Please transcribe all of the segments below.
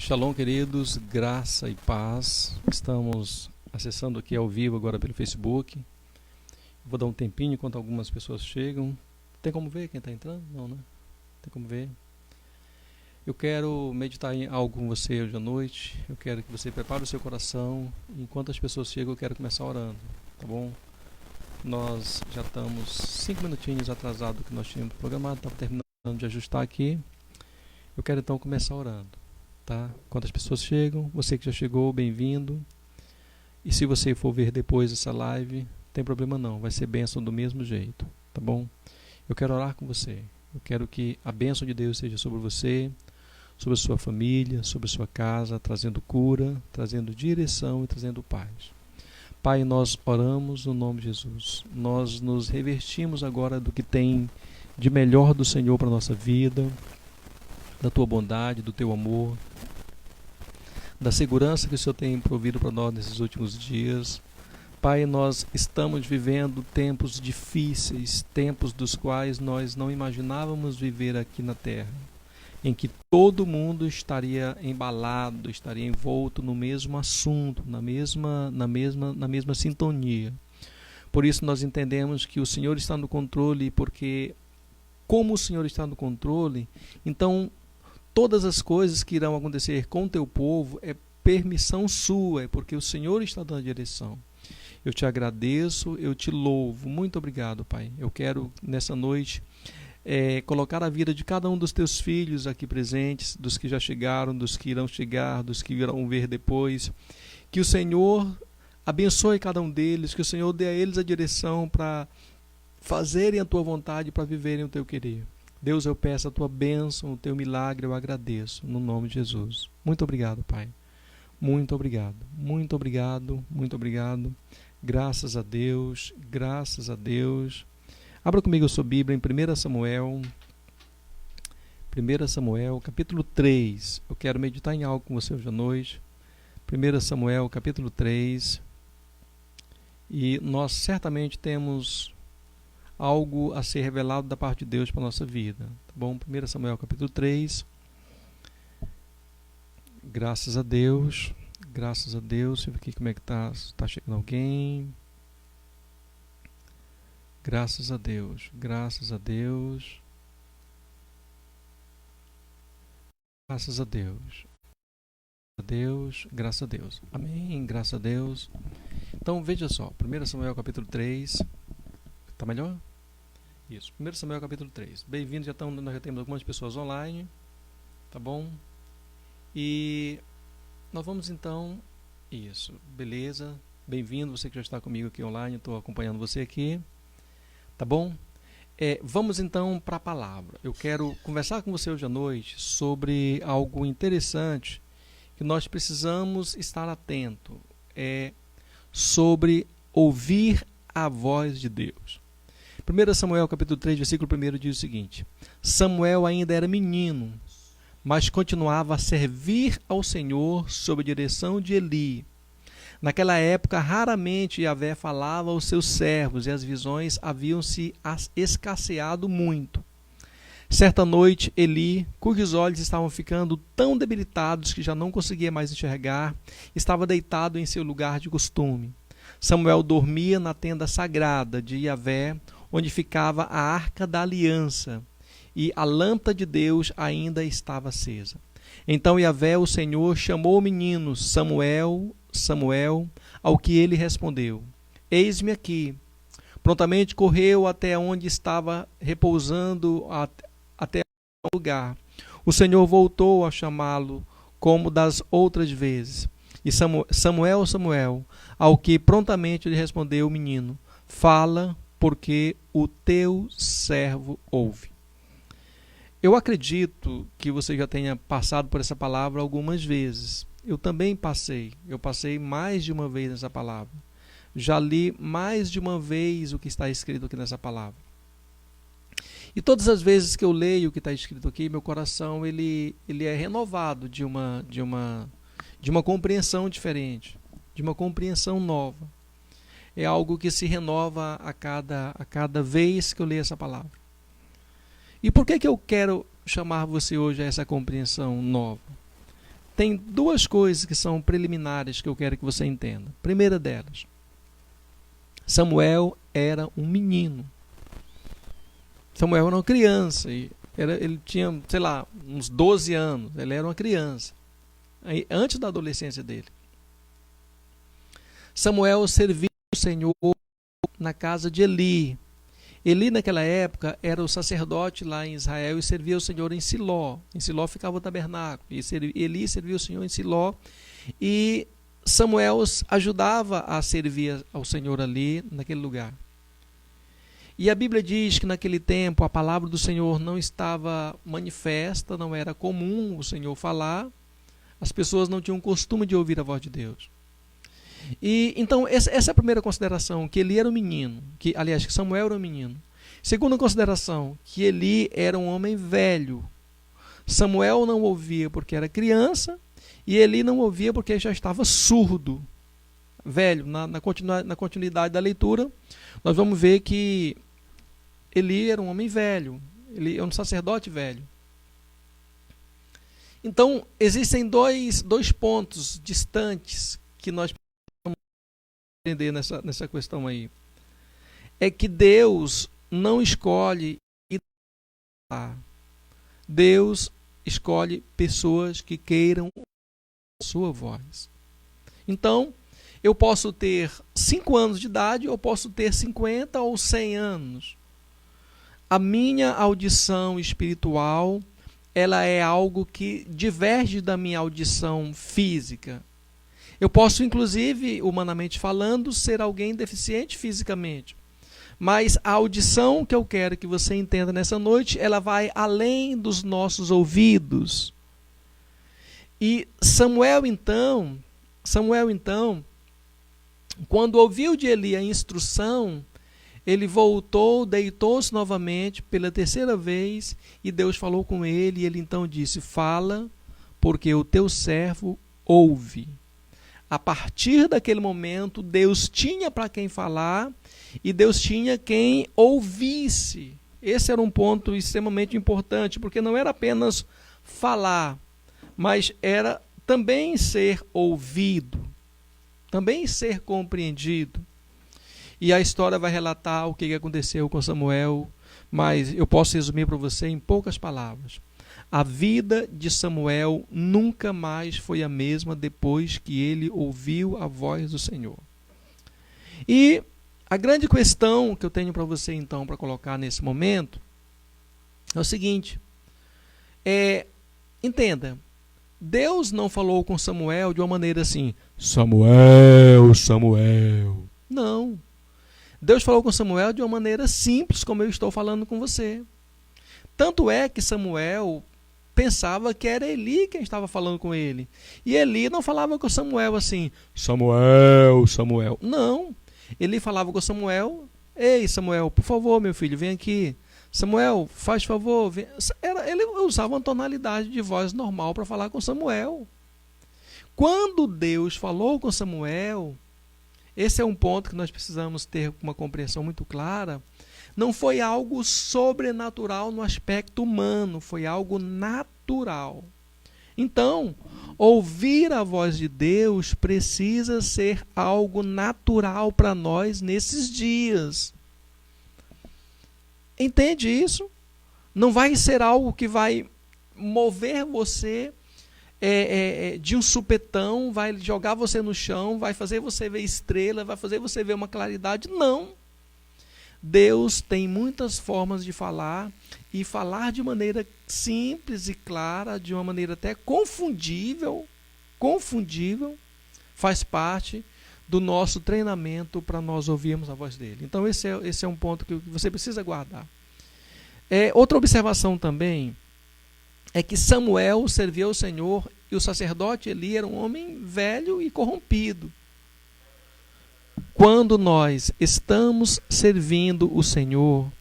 Shalom, queridos, graça e paz. Estamos acessando aqui ao vivo agora pelo Facebook. Vou dar um tempinho enquanto algumas pessoas chegam. Tem como ver quem está entrando? Não, né? Tem como ver. Eu quero meditar em algo com você hoje à noite. Eu quero que você prepare o seu coração. Enquanto as pessoas chegam, eu quero começar orando, tá bom? Nós já estamos 5 minutinhos atrasados do que nós tínhamos programado. Estava terminando de ajustar aqui. Eu quero então começar orando. Tá? Quando as pessoas chegam, você que já chegou, bem-vindo. E se você for ver depois essa live, não tem problema não, vai ser bênção do mesmo jeito, tá bom? Eu quero orar com você. Eu quero que a bênção de Deus seja sobre você, sobre a sua família, sobre a sua casa, trazendo cura, trazendo direção e trazendo paz. Pai, nós oramos no nome de Jesus. Nós nos revestimos agora do que tem de melhor do Senhor para a nossa vida, da tua bondade, do teu amor, da segurança que o Senhor tem provido para nós nesses últimos dias. Pai, nós estamos vivendo tempos difíceis, tempos dos quais nós não imaginávamos viver aqui na Terra, em que todo mundo estaria embalado, estaria envolto no mesmo assunto, na mesma sintonia. Por isso nós entendemos que o Senhor está no controle, porque como o Senhor está no controle, então todas as coisas que irão acontecer com o teu povo é permissão sua, é porque o Senhor está dando a direção. Eu te agradeço, eu te louvo. Muito obrigado, Pai. Eu quero, nessa noite, colocar a vida de cada um dos teus filhos aqui presentes, dos que já chegaram, dos que irão chegar, dos que irão ver depois. Que o Senhor abençoe cada um deles, que o Senhor dê a eles a direção para fazerem a tua vontade, para viverem o teu querer. Deus, eu peço a tua bênção, o teu milagre, eu agradeço, no nome de Jesus. Muito obrigado, Pai. Muito obrigado, muito obrigado, muito obrigado. Graças a Deus, graças a Deus. Abra comigo a sua Bíblia em 1 Samuel, capítulo 3. Eu quero meditar em algo com você hoje à noite. 1 Samuel, capítulo 3. E nós certamente temos algo a ser revelado da parte de Deus para a nossa vida, tá bom? 1 Samuel capítulo 3, graças a Deus, deixa eu ver aqui como é que está chegando alguém, graças a Deus, graças a Deus, graças a Deus, amém, graças a Deus. Então veja só, 1 Samuel capítulo 3, tá melhor? Isso, 1 Samuel capítulo 3. Bem-vindos, nós já temos algumas pessoas online, tá bom? E nós vamos então, isso, beleza, bem-vindo, você que já está comigo aqui online, estou acompanhando você aqui, tá bom? Vamos então para a palavra. Eu quero conversar com você hoje à noite sobre algo interessante que nós precisamos estar atento, sobre ouvir a voz de Deus. 1 Samuel capítulo 3, versículo 1 diz o seguinte: Samuel ainda era menino, mas continuava a servir ao Senhor sob a direção de Eli. Naquela época, raramente Yahvé falava aos seus servos e as visões haviam-se escasseado muito. Certa noite, Eli, cujos olhos estavam ficando tão debilitados que já não conseguia mais enxergar, estava deitado em seu lugar de costume. Samuel dormia na tenda sagrada de Yahvé, onde ficava a arca da aliança, e a lâmpada de Deus ainda estava acesa. Então Yahvé, o Senhor, chamou o menino: Samuel, Samuel, ao que ele respondeu: Eis-me aqui. Prontamente correu até onde estava repousando, até o lugar. O Senhor voltou a chamá-lo, como das outras vezes. E Samuel, Samuel, ao que prontamente lhe respondeu o menino: Fala, porque o teu servo ouve. Eu acredito que você já tenha passado por essa palavra algumas vezes. Eu também passei. Eu passei mais de uma vez nessa palavra. Já li mais de uma vez o que está escrito aqui nessa palavra. E todas as vezes que eu leio o que está escrito aqui, meu coração ele é renovado de uma compreensão diferente, de uma compreensão nova. É algo que se renova a cada vez que eu leio essa palavra. E por que eu quero chamar você hoje a essa compreensão nova? tem duas coisas que são preliminares que eu quero que você entenda. Primeira delas, Samuel era um menino. Samuel era uma criança. Ele tinha, sei lá, uns 12 anos. Ele era uma criança. Aí, antes da adolescência dele. Samuel serviu o Senhor na casa de Eli. Eli, naquela época, era o sacerdote lá em Israel e servia o Senhor em Siló. Em Siló ficava o tabernáculo. E Eli servia o Senhor em Siló. E Samuel ajudava a servir ao Senhor ali, naquele lugar. E a Bíblia diz que naquele tempo a palavra do Senhor não estava manifesta, não era comum o Senhor falar. As pessoas não tinham costume de ouvir a voz de Deus. E então essa é a primeira consideração, que Eli era um menino, que Samuel era um menino. Segunda consideração, que Eli era um homem velho. Samuel não ouvia porque era criança e Eli não ouvia porque já estava surdo. Velho, na continuidade da leitura, nós vamos ver que Eli era um homem velho, ele é um sacerdote velho. Então, existem dois pontos distantes que nós precisamos entender nessa questão aí. É que Deus não escolhe imitar. Deus escolhe pessoas que queiram a sua voz. Então, eu posso ter 5 anos de idade, ou posso ter 50 ou 100 anos. A minha audição espiritual, ela é algo que diverge da minha audição física. Eu posso, inclusive, humanamente falando, ser alguém deficiente fisicamente. Mas a audição que eu quero que você entenda nessa noite, ela vai além dos nossos ouvidos. E Samuel, então, quando ouviu de Eli a instrução, ele voltou, deitou-se novamente pela terceira vez, e Deus falou com ele, e ele então disse: fala, porque o teu servo ouve. A partir daquele momento, Deus tinha para quem falar, e Deus tinha quem ouvisse. Esse era um ponto extremamente importante, porque não era apenas falar, mas era também ser ouvido, também ser compreendido. E a história vai relatar o que aconteceu com Samuel, mas eu posso resumir para você em poucas palavras. A vida de Samuel nunca mais foi a mesma depois que ele ouviu a voz do Senhor. E a grande questão que eu tenho para você, então, para colocar nesse momento, é o seguinte: entenda, Deus não falou com Samuel de uma maneira assim: Samuel, Samuel. Não. Deus falou com Samuel de uma maneira simples, como eu estou falando com você. Tanto é que Samuel pensava que era Eli quem estava falando com ele. E Eli não falava com Samuel assim: Samuel, Samuel. Não. Eli falava com Samuel: ei, Samuel, por favor, meu filho, vem aqui. Samuel, faz favor. Vem. Ele usava uma tonalidade de voz normal para falar com Samuel. Quando Deus falou com Samuel, esse é um ponto que nós precisamos ter uma compreensão muito clara. Não foi algo sobrenatural no aspecto humano, foi algo natural. Então, ouvir a voz de Deus precisa ser algo natural para nós nesses dias. Entende isso? Não vai ser algo que vai mover você de um supetão, vai jogar você no chão, vai fazer você ver estrela, vai fazer você ver uma claridade. Não. Deus tem muitas formas de falar, e falar de maneira simples e clara, de uma maneira até confundível, faz parte do nosso treinamento para nós ouvirmos a voz dele. Então esse é um ponto que você precisa guardar. Outra observação também é que Samuel serviu ao Senhor e o sacerdote Eli era um homem velho e corrompido. Quando nós estamos servindo o Senhor,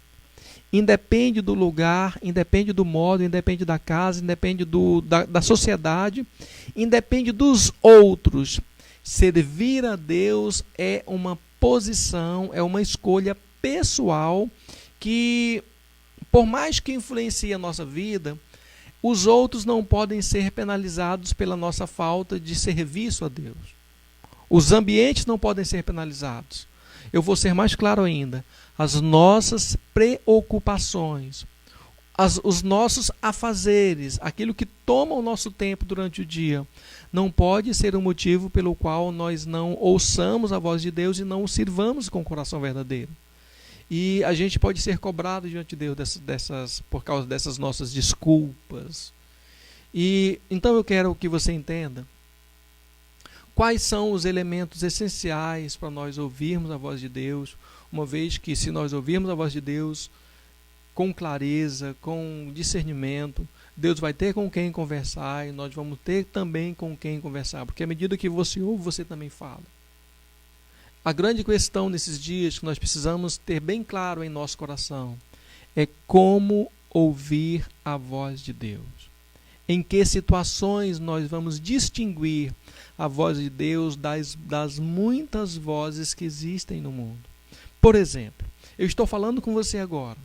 independe do lugar, independe do modo, independe da casa, independe da sociedade, independe dos outros, servir a Deus é uma posição, é uma escolha pessoal que, por mais que influencie a nossa vida, Os outros não podem ser penalizados pela nossa falta de serviço a Deus. Os ambientes não podem ser penalizados. Eu vou ser mais claro ainda. As nossas preocupações, os nossos afazeres, aquilo que toma o nosso tempo durante o dia, não pode ser um motivo pelo qual nós não ouçamos a voz de Deus e não o sirvamos com o coração verdadeiro. E a gente pode ser cobrado diante de Deus por causa dessas nossas desculpas. E então eu quero que você entenda quais são os elementos essenciais para nós ouvirmos a voz de Deus, uma vez que, se nós ouvirmos a voz de Deus com clareza, com discernimento, Deus vai ter com quem conversar e nós vamos ter também com quem conversar, porque à medida que você ouve, você também fala. A grande questão nesses dias que nós precisamos ter bem claro em nosso coração é como ouvir a voz de Deus. Em que situações nós vamos distinguir a voz de Deus das muitas vozes que existem no mundo. Por exemplo, eu estou falando com você agora.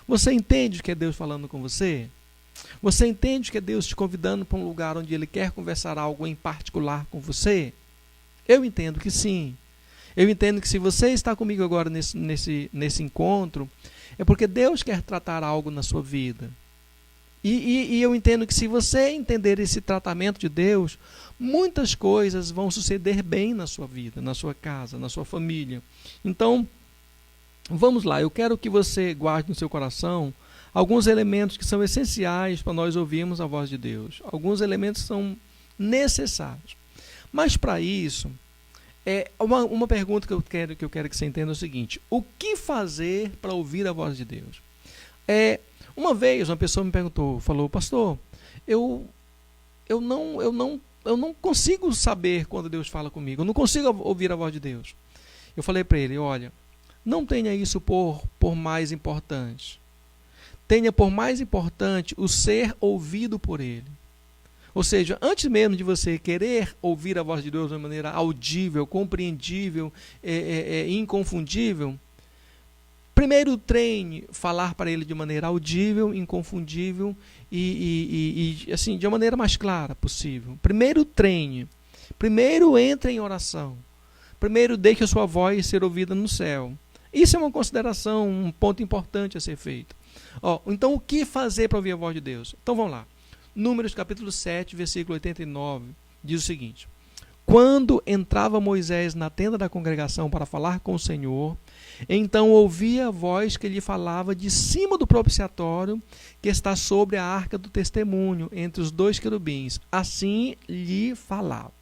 Você entende que é Deus falando com você? Você entende que é Deus te convidando para um lugar onde Ele quer conversar algo em particular com você? Eu entendo que sim. Eu entendo que se você está comigo agora nesse encontro, é porque Deus quer tratar algo na sua vida. E eu entendo que se você entender esse tratamento de Deus, muitas coisas vão suceder bem na sua vida, na sua casa, na sua família. Então, vamos lá, eu quero que você guarde no seu coração alguns elementos que são essenciais para nós ouvirmos a voz de Deus. Alguns elementos são necessários. Mas para isso, uma pergunta que eu quero que você entenda é o seguinte: o que fazer para ouvir a voz de Deus? Uma vez uma pessoa me perguntou, falou: pastor, eu não consigo saber quando Deus fala comigo, eu não consigo ouvir a voz de Deus. Eu falei para ele: olha, não tenha isso por mais importante. Tenha por mais importante o ser ouvido por Ele. Ou seja, antes mesmo de você querer ouvir a voz de Deus de uma maneira audível, compreendível, inconfundível, primeiro treine falar para Ele de maneira audível, inconfundível e assim, de uma maneira mais clara possível. Primeiro treine. Primeiro entre em oração. Primeiro deixe a sua voz ser ouvida no céu. Isso é uma consideração, um ponto importante a ser feito. Então, o que fazer para ouvir a voz de Deus? Então, vamos lá. Números capítulo 7, versículo 89, diz o seguinte: quando entrava Moisés na tenda da congregação para falar com o Senhor, então ouvia a voz que lhe falava de cima do propiciatório que está sobre a arca do testemunho, entre os dois querubins. Assim lhe falava.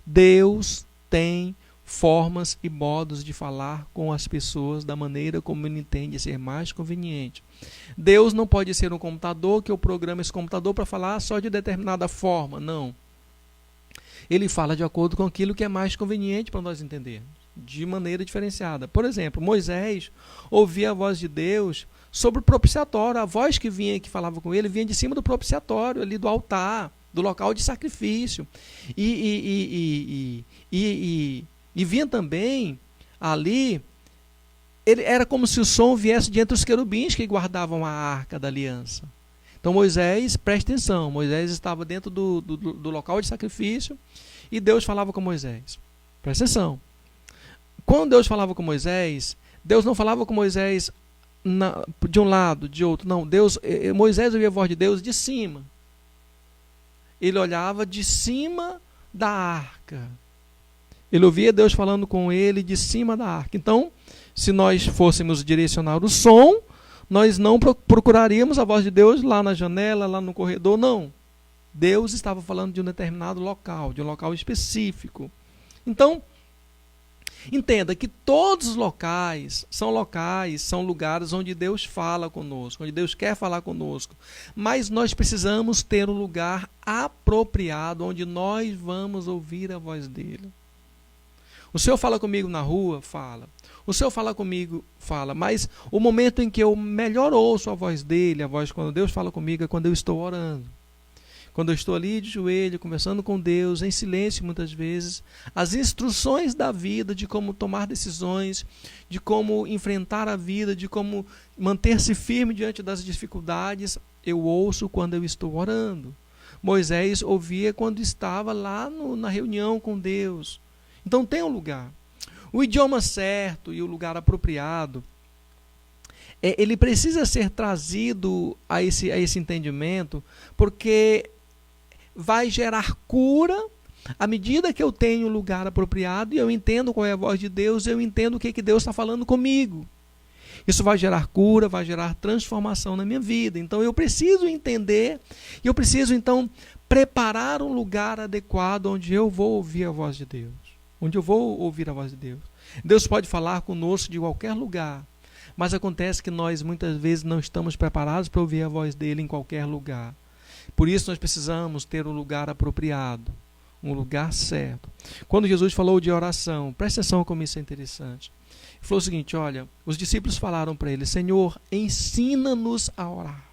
Deus tem formas e modos de falar com as pessoas da maneira como Ele entende ser mais conveniente. Deus não pode ser um computador que eu programo esse computador para falar só de determinada forma. Não. Ele fala de acordo com aquilo que é mais conveniente para nós entendermos, de maneira diferenciada. Por exemplo, Moisés ouvia a voz de Deus sobre o propiciatório. A voz que falava com ele vinha de cima do propiciatório, ali do altar, do local de sacrifício. E vinha também ali, era como se o som viesse de entre os querubins que guardavam a arca da aliança. Então Moisés, preste atenção, Moisés estava dentro do local de sacrifício e Deus falava com Moisés. Presta atenção. Quando Deus falava com Moisés, Deus não falava com Moisés de um lado, de outro. Não, Moisés ouvia a voz de Deus de cima. Ele olhava de cima da arca. Ele ouvia Deus falando com ele de cima da arca. Então, se nós fôssemos direcionar o som, nós não procuraríamos a voz de Deus lá na janela, lá no corredor, não. Deus estava falando de um determinado local, de um local específico. Então, entenda que todos os locais, são lugares onde Deus fala conosco, onde Deus quer falar conosco. Mas nós precisamos ter um lugar apropriado, onde nós vamos ouvir a voz dele. O Senhor fala comigo na rua? Fala. O Senhor fala comigo? Fala. Mas o momento em que eu melhor ouço a voz dele, quando Deus fala comigo, é quando eu estou orando. Quando eu estou ali de joelho, conversando com Deus, em silêncio muitas vezes, as instruções da vida, de como tomar decisões, de como enfrentar a vida, de como manter-se firme diante das dificuldades, eu ouço quando eu estou orando. Moisés ouvia quando estava lá na reunião com Deus. Então tem um lugar. O idioma certo e o lugar apropriado, ele precisa ser trazido a esse entendimento, porque vai gerar cura à medida que eu tenho o lugar apropriado e eu entendo qual é a voz de Deus, eu entendo o que Deus está falando comigo. Isso vai gerar cura, vai gerar transformação na minha vida. Então eu preciso entender, e eu preciso então preparar um lugar adequado onde eu vou ouvir a voz de Deus. Onde eu vou ouvir a voz de Deus. Deus pode falar conosco de qualquer lugar, mas acontece que nós muitas vezes não estamos preparados para ouvir a voz dele em qualquer lugar. Por isso nós precisamos ter um lugar apropriado, um lugar certo. Quando Jesus falou de oração, presta atenção como isso é interessante. Ele falou o seguinte, olha, os discípulos falaram para ele, Senhor, ensina-nos a orar.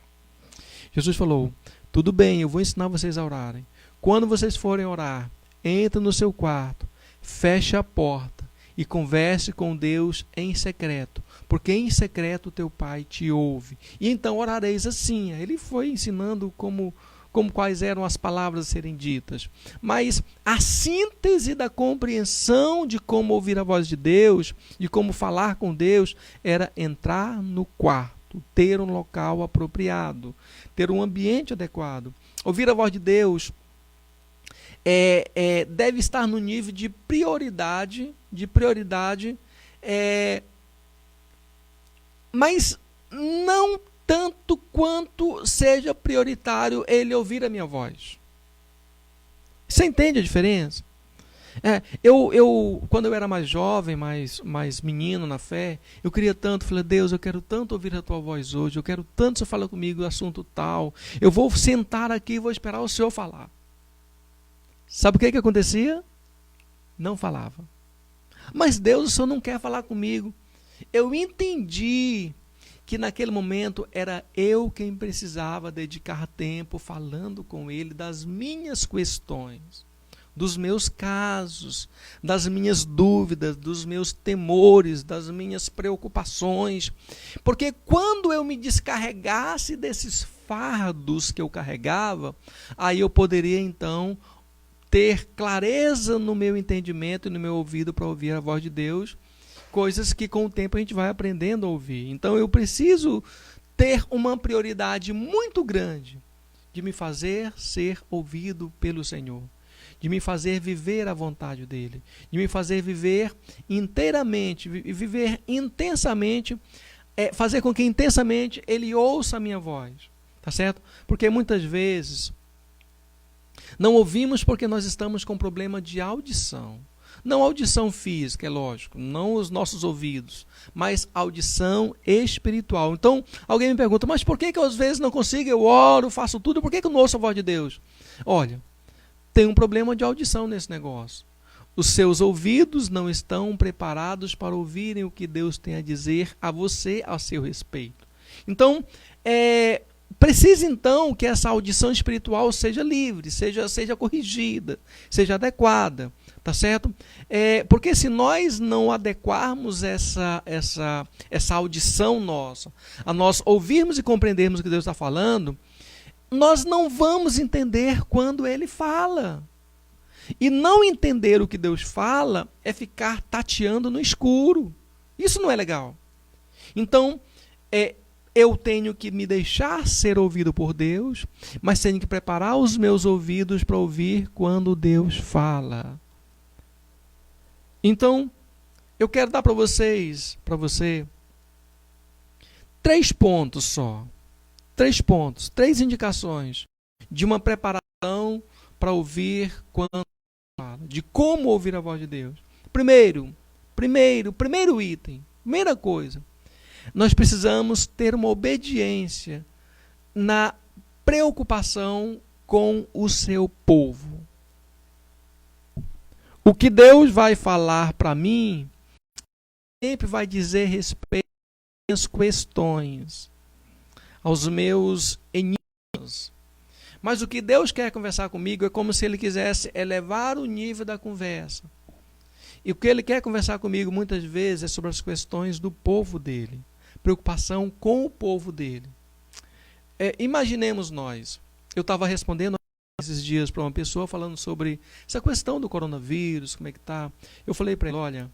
Jesus falou, tudo bem, eu vou ensinar vocês a orarem. Quando vocês forem orar, entre no seu quarto, feche a porta e converse com Deus em secreto, porque em secreto teu Pai te ouve. E então orareis assim. Ele foi ensinando como quais eram as palavras a serem ditas. Mas a síntese da compreensão de como ouvir a voz de Deus, de como falar com Deus, era entrar no quarto, ter um local apropriado, ter um ambiente adequado. Ouvir a voz de Deus deve estar no nível de prioridade, mas não tanto quanto seja prioritário ele ouvir a minha voz. Você entende a diferença? Quando eu era mais jovem, mais menino na fé, eu queria tanto, falei, Deus, eu quero tanto ouvir a tua voz hoje, eu quero tanto você falar comigo assunto tal, eu vou sentar aqui e vou esperar o Senhor falar. Sabe o que acontecia? Não falava. Mas Deus, o Senhor não quer falar comigo. Eu entendi que naquele momento era eu quem precisava dedicar tempo falando com Ele das minhas questões, dos meus casos, das minhas dúvidas, dos meus temores, das minhas preocupações. Porque quando eu me descarregasse desses fardos que eu carregava, aí eu poderia então ter clareza no meu entendimento e no meu ouvido para ouvir a voz de Deus, coisas que com o tempo a gente vai aprendendo a ouvir. Então eu preciso ter uma prioridade muito grande de me fazer ser ouvido pelo Senhor, de me fazer viver a vontade dEle, de me fazer viver inteiramente, viver intensamente, fazer com que intensamente Ele ouça a minha voz, tá certo? Porque muitas vezes não ouvimos porque nós estamos com problema de audição. Não audição física, é lógico, não os nossos ouvidos, mas audição espiritual. Então, alguém me pergunta, mas por que eu às vezes não consigo, eu oro, faço tudo, por que eu não ouço a voz de Deus? Olha, tem um problema de audição nesse negócio. Os seus ouvidos não estão preparados para ouvirem o que Deus tem a dizer a você a seu respeito. Então, precisa então que essa audição espiritual seja livre, seja corrigida, seja adequada, tá certo? Porque se nós não adequarmos essa audição nossa, a nós ouvirmos e compreendermos o que Deus está falando, nós não vamos entender quando Ele fala. E não entender o que Deus fala é ficar tateando no escuro. Isso não é legal. Então, eu tenho que me deixar ser ouvido por Deus, mas tenho que preparar os meus ouvidos para ouvir quando Deus fala. Então, eu quero dar para você, 3 pontos só. 3 pontos, 3 indicações de uma preparação para ouvir quando Deus fala, de como ouvir a voz de Deus. Primeiro item, primeira coisa, nós precisamos ter uma obediência na preocupação com o seu povo. O que Deus vai falar para mim sempre vai dizer respeito às minhas questões, aos meus enigmas. Mas o que Deus quer conversar comigo é como se Ele quisesse elevar o nível da conversa. E o que Ele quer conversar comigo muitas vezes é sobre as questões do povo dEle. Preocupação com o povo dEle. Imaginemos nós, eu estava respondendo esses dias para uma pessoa falando sobre essa questão do coronavírus, como é que está. Eu falei para ele, olha,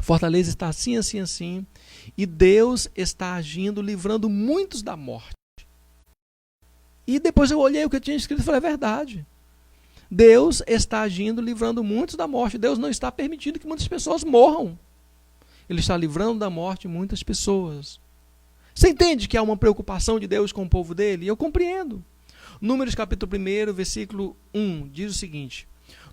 Fortaleza está assim, assim, assim, e Deus está agindo, livrando muitos da morte. E depois eu olhei o que eu tinha escrito e falei, é verdade. Deus está agindo, livrando muitos da morte. Deus não está permitindo que muitas pessoas morram. Ele está livrando da morte muitas pessoas. Você entende que há uma preocupação de Deus com o povo dele? Eu compreendo. Números capítulo 1, versículo 1, diz o seguinte: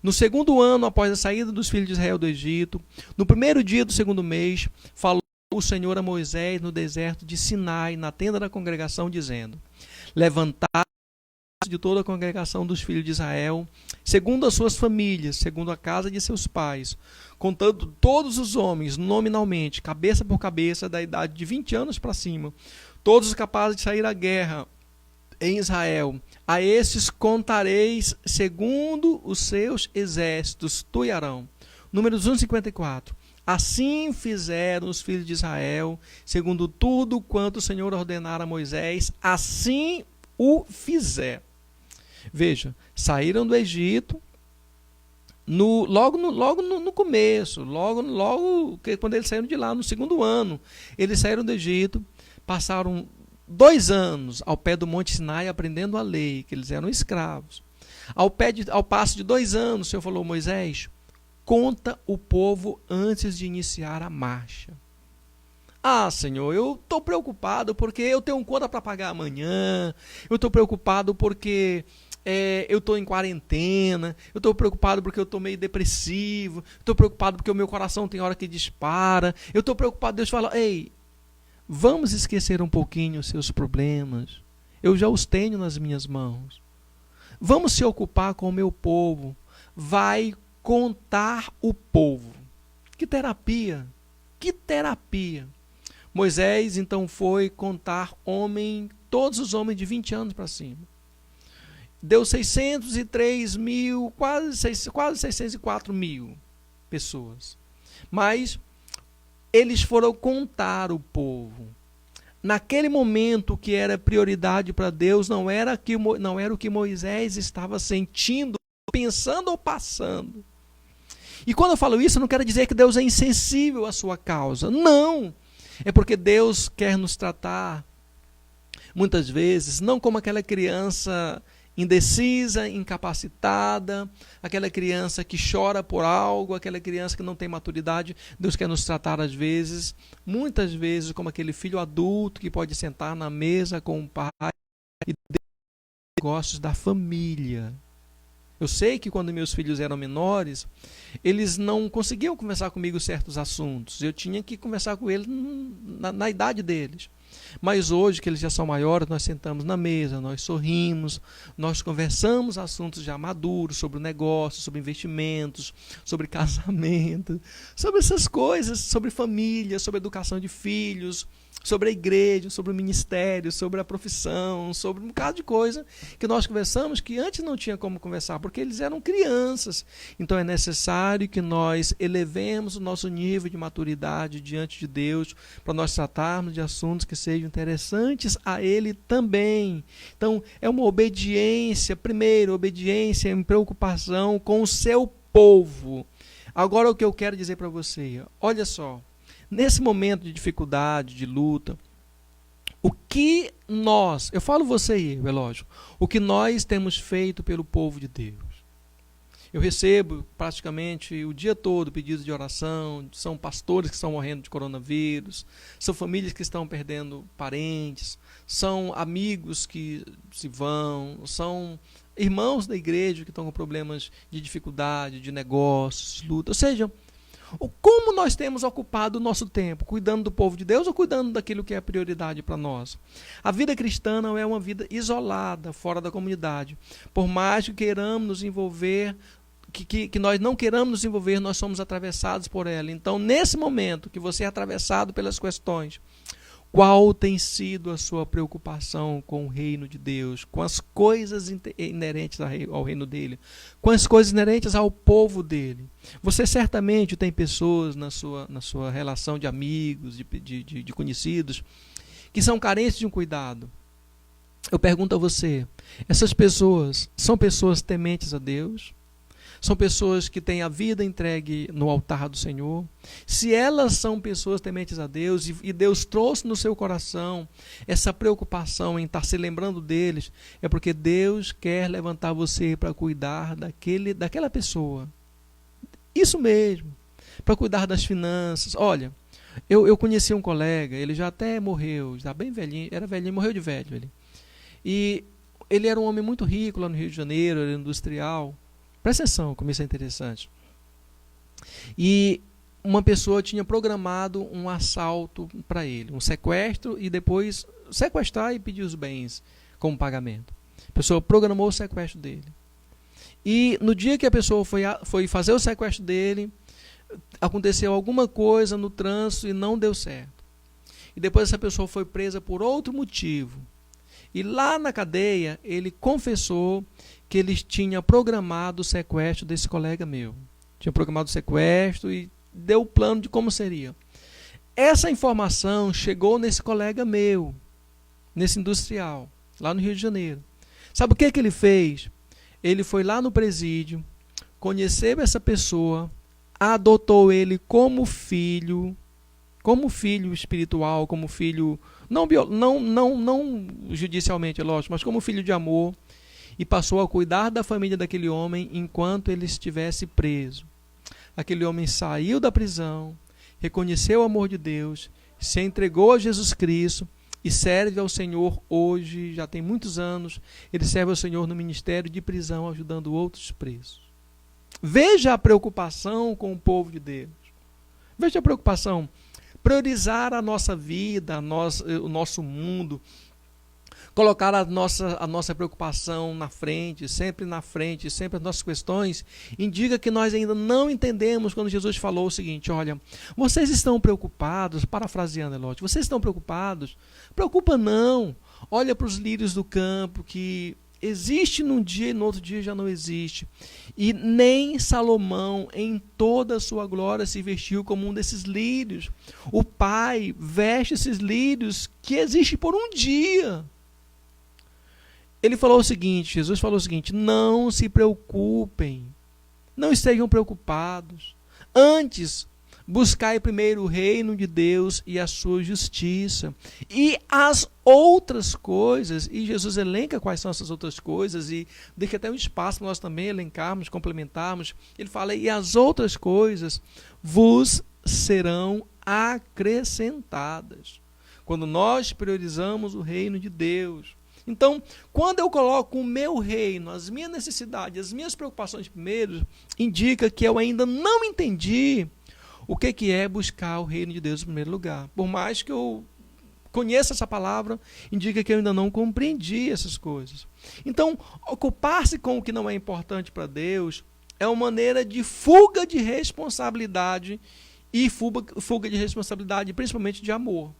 no segundo ano após a saída dos filhos de Israel do Egito, no primeiro dia do segundo mês, falou o Senhor a Moisés no deserto de Sinai, na tenda da congregação, dizendo: levantai de toda a congregação dos filhos de Israel, segundo as suas famílias, segundo a casa de seus pais, contando todos os homens, nominalmente, cabeça por cabeça, da idade de 20 anos para cima, todos os capazes de sair à guerra em Israel. A esses contareis segundo os seus exércitos, tu e Arão. Números 1:54. Assim fizeram os filhos de Israel, segundo tudo quanto o Senhor ordenara a Moisés, assim o fizeram. Veja, saíram do Egito logo no começo, logo quando eles saíram de lá, no segundo ano. Eles saíram do Egito, passaram 2 anos ao pé do Monte Sinai aprendendo a lei, que eles eram escravos. Ao passo de 2 anos, o Senhor falou: Moisés, conta o povo antes de iniciar a marcha. Ah, Senhor, eu estou preocupado porque eu tenho conta para pagar amanhã, eu estou preocupado porque eu estou em quarentena, eu estou preocupado porque eu estou meio depressivo, estou preocupado porque o meu coração tem hora que dispara, eu estou preocupado. Deus fala: ei, vamos esquecer um pouquinho os seus problemas, eu já os tenho nas minhas mãos. Vamos se ocupar com o meu povo. Vai contar o povo. Que terapia, que terapia. Moisés então foi contar todos os homens de 20 anos para cima. Deu 603 mil, quase 604 mil pessoas. Mas eles foram contar o povo. Naquele momento, o que era prioridade para Deus não era o que Moisés estava sentindo, pensando ou passando. E quando eu falo isso, eu não quero dizer que Deus é insensível à sua causa. Não! É porque Deus quer nos tratar, muitas vezes, não como aquela criança indecisa, incapacitada, aquela criança que chora por algo, aquela criança que não tem maturidade. Deus quer nos tratar, às vezes, muitas vezes, como aquele filho adulto que pode sentar na mesa com o pai e negócios da família. Eu sei que quando meus filhos eram menores, eles não conseguiam conversar comigo certos assuntos. Eu tinha que conversar com eles na idade deles. Mas hoje, que eles já são maiores, nós sentamos na mesa, nós sorrimos, nós conversamos assuntos já maduros, sobre o negócio, sobre investimentos, sobre casamento, sobre essas coisas, sobre família, sobre educação de filhos, sobre a igreja, sobre o ministério, sobre a profissão, sobre um bocado de coisa que nós conversamos que antes não tinha como conversar, porque eles eram crianças. Então é necessário que nós elevemos o nosso nível de maturidade diante de Deus, para nós tratarmos de assuntos que sejam interessantes a Ele também. Então é uma obediência, primeiro, obediência em preocupação com o seu povo. Agora o que eu quero dizer para você, olha só, nesse momento de dificuldade, de luta, o que nós, eu falo você e eu, é lógico, o que nós temos feito pelo povo de Deus. Eu recebo praticamente o dia todo pedidos de oração, são pastores que estão morrendo de coronavírus, são famílias que estão perdendo parentes, são amigos que se vão, são irmãos da igreja que estão com problemas de dificuldade, de negócios, luta, ou seja, como nós temos ocupado o nosso tempo? Cuidando do povo de Deus ou cuidando daquilo que é prioridade para nós? A vida cristã não é uma vida isolada, fora da comunidade. Por mais que queiramos nos envolver, que nós não queiramos nos envolver, nós somos atravessados por ela. Então, nesse momento que você é atravessado pelas questões, Qual tem sido a sua preocupação com o reino de Deus, com as coisas inerentes ao reino dele, com as coisas inerentes ao povo dele? Você certamente tem pessoas na sua relação de amigos, de conhecidos, que são carentes de um cuidado. Eu pergunto a você, essas pessoas são pessoas tementes a Deus? São pessoas que têm a vida entregue no altar do Senhor? Se elas são pessoas tementes a Deus e Deus trouxe no seu coração essa preocupação em estar se lembrando deles, é porque Deus quer levantar você para cuidar daquela pessoa. Isso mesmo, para cuidar das finanças. Olha, eu conheci um colega, ele já até morreu, já bem velhinho, era velhinho, morreu de velho. E ele era um homem muito rico lá no Rio de Janeiro, era industrial. Presta atenção, como isso é interessante. E uma pessoa tinha programado um assalto para ele, um sequestro, e depois sequestrar e pedir os bens como pagamento. A pessoa programou o sequestro dele. E no dia que a pessoa foi fazer o sequestro dele, aconteceu alguma coisa no trânsito e não deu certo. E depois essa pessoa foi presa por outro motivo. E lá na cadeia, ele confessou que ele tinha programado o sequestro desse colega meu. Tinha programado o sequestro e deu o plano de como seria. Essa informação chegou nesse colega meu, nesse industrial, lá no Rio de Janeiro. Sabe o que ele fez? Ele foi lá no presídio, conheceu essa pessoa, adotou ele como filho espiritual, como filho, não judicialmente, é lógico, mas como filho de amor, e passou a cuidar da família daquele homem enquanto ele estivesse preso. Aquele homem saiu da prisão, reconheceu o amor de Deus, se entregou a Jesus Cristo e serve ao Senhor hoje, já tem muitos anos, ele serve ao Senhor no ministério de prisão, ajudando outros presos. Veja a preocupação com o povo de Deus. Veja a preocupação. Priorizar a nossa vida, o nosso mundo, colocar a nossa preocupação na frente, sempre as nossas questões, indica que nós ainda não entendemos quando Jesus falou o seguinte: olha, vocês estão preocupados, parafraseando Elódio, vocês estão preocupados? Preocupa não, olha para os lírios do campo, que existe num dia e no outro dia já não existe. E nem Salomão, em toda a sua glória, se vestiu como um desses lírios. O Pai veste esses lírios que existem por um dia. Ele falou o seguinte, Jesus falou o seguinte: não se preocupem, não estejam preocupados. Antes, buscai primeiro o reino de Deus e a sua justiça. E as outras coisas, e Jesus elenca quais são essas outras coisas, e deixa até um espaço para nós também elencarmos, complementarmos. Ele fala: e as outras coisas vos serão acrescentadas. Quando nós priorizamos o reino de Deus. Então, quando eu coloco o meu reino, as minhas necessidades, as minhas preocupações primeiro, indica que eu ainda não entendi o que é buscar o reino de Deus em primeiro lugar. Por mais que eu conheça essa palavra, indica que eu ainda não compreendi essas coisas. Então, ocupar-se com o que não é importante para Deus é uma maneira de fuga de responsabilidade, e fuga de responsabilidade principalmente de amor.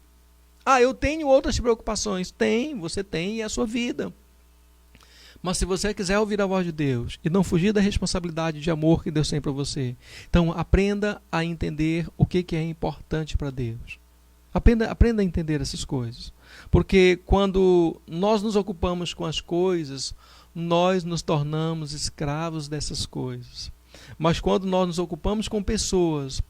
Ah, eu tenho outras preocupações. Você tem, e é a sua vida. Mas se você quiser ouvir a voz de Deus e não fugir da responsabilidade de amor que Deus tem para você, então aprenda a entender o que é importante para Deus. Aprenda a entender essas coisas. Porque quando nós nos ocupamos com as coisas, nós nos tornamos escravos dessas coisas. Mas quando nós nos ocupamos com pessoas,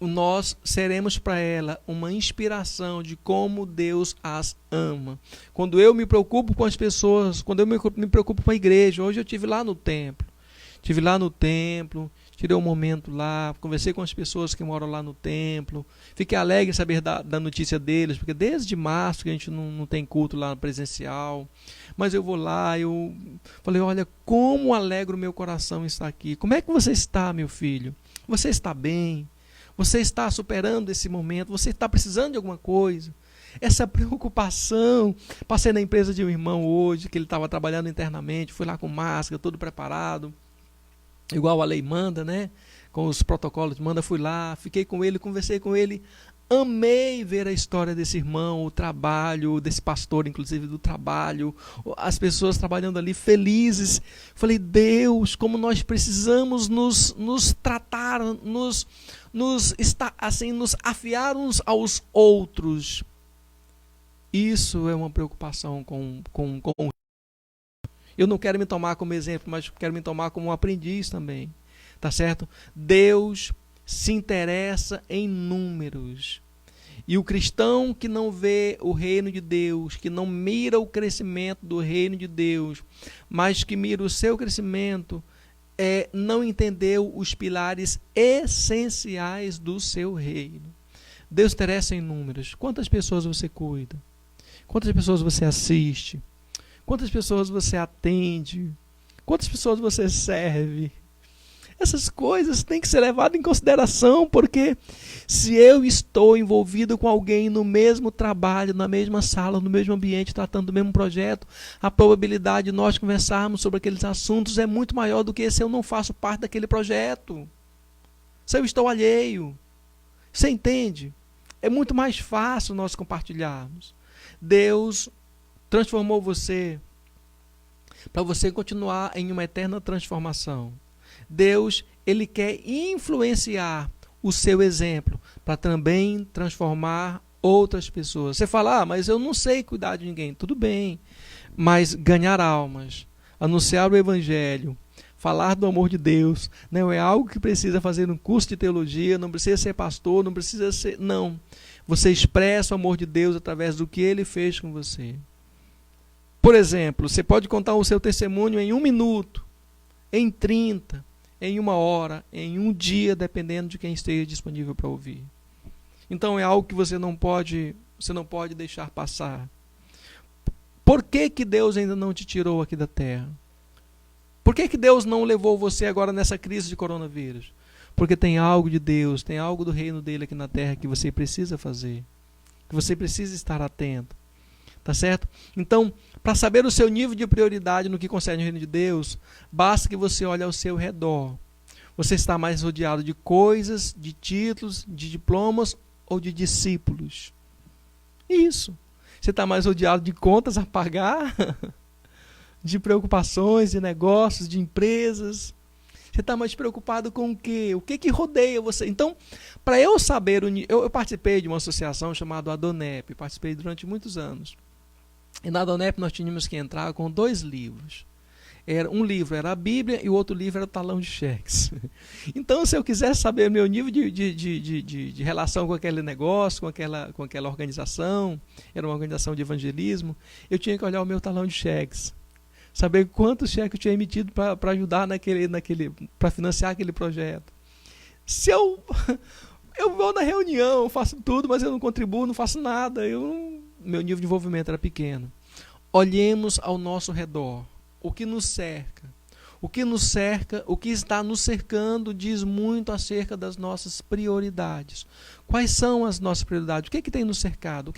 nós seremos para ela uma inspiração de como Deus as ama. Quando eu me preocupo com as pessoas, quando eu me preocupo com a igreja, hoje eu estive lá no templo, tirei um momento lá, conversei com as pessoas que moram lá no templo, fiquei alegre em saber da notícia deles, porque desde março que a gente não tem culto lá presencial, mas eu vou lá, eu falei: olha, como alegra o meu coração estar aqui. Como é que você está, meu filho? Você está bem? Você está superando esse momento? Você está precisando de alguma coisa? Essa preocupação. Passei na empresa de um irmão hoje, que ele estava trabalhando internamente, fui lá com máscara, todo preparado, igual a lei manda, né? Com os protocolos manda, fui lá, fiquei com ele, conversei com ele amei ver a história desse irmão, o trabalho desse pastor, inclusive do trabalho, as pessoas trabalhando ali felizes. Falei, Deus, como nós precisamos nos tratar, nos afiar uns aos outros. Isso é uma preocupação com eu não quero me tomar como exemplo, mas quero me tomar como um aprendiz também. Tá certo? Deus se interessa em números. E o cristão que não vê o reino de Deus, que não mira o crescimento do reino de Deus, mas que mira o seu crescimento, não entendeu os pilares essenciais do seu reino. Deus interessa em números. Quantas pessoas você cuida? Quantas pessoas você assiste? Quantas pessoas você atende? Quantas pessoas você serve? Essas coisas têm que ser levadas em consideração, porque se eu estou envolvido com alguém no mesmo trabalho, na mesma sala, no mesmo ambiente, tratando do mesmo projeto, a probabilidade de nós conversarmos sobre aqueles assuntos é muito maior do que se eu não faço parte daquele projeto. Se eu estou alheio. Você entende? É muito mais fácil nós compartilharmos. Deus transformou você para você continuar em uma eterna transformação. Deus, ele quer influenciar o seu exemplo para também transformar outras pessoas. Você fala, mas eu não sei cuidar de ninguém. Tudo bem, mas ganhar almas, anunciar o evangelho, falar do amor de Deus, não é algo que precisa fazer um curso de teologia, não precisa ser pastor, não precisa ser... Não. Você expressa o amor de Deus através do que ele fez com você. Por exemplo, você pode contar o seu testemunho em 1 minuto, em 30, em 1 hora, em 1 dia, dependendo de quem esteja disponível para ouvir. Então é algo que você não pode deixar passar. Por que Deus ainda não te tirou aqui da terra? Por que Deus não levou você agora nessa crise de coronavírus? Porque tem algo de Deus, tem algo do reino dele aqui na terra que você precisa fazer, que você precisa estar atento. Tá certo? Então, para saber o seu nível de prioridade no que concerne o reino de Deus, basta que você olhe ao seu redor. Você está mais rodeado de coisas, de títulos, de diplomas ou de discípulos? Isso. Você está mais rodeado de contas a pagar, de preocupações, de negócios, de empresas. Você está mais preocupado com o quê? O que rodeia você? Então, para eu saber, eu participei de uma associação chamada Adonep, participei durante muitos anos. E na Adonep nós tínhamos que entrar com 2 livros. Um livro era a Bíblia e o outro livro era o talão de cheques. Então, se eu quisesse saber o meu nível de relação com aquele negócio, com aquela organização, era uma organização de evangelismo, eu tinha que olhar o meu talão de cheques. Saber quantos cheques eu tinha emitido para ajudar para financiar aquele projeto. Se eu vou na reunião, faço tudo, mas eu não contribuo, não faço nada, meu nível de envolvimento era pequeno. Olhemos ao nosso redor, o que nos cerca. O que está nos cercando diz muito acerca das nossas prioridades. Quais são as nossas prioridades? O que tem nos cercado?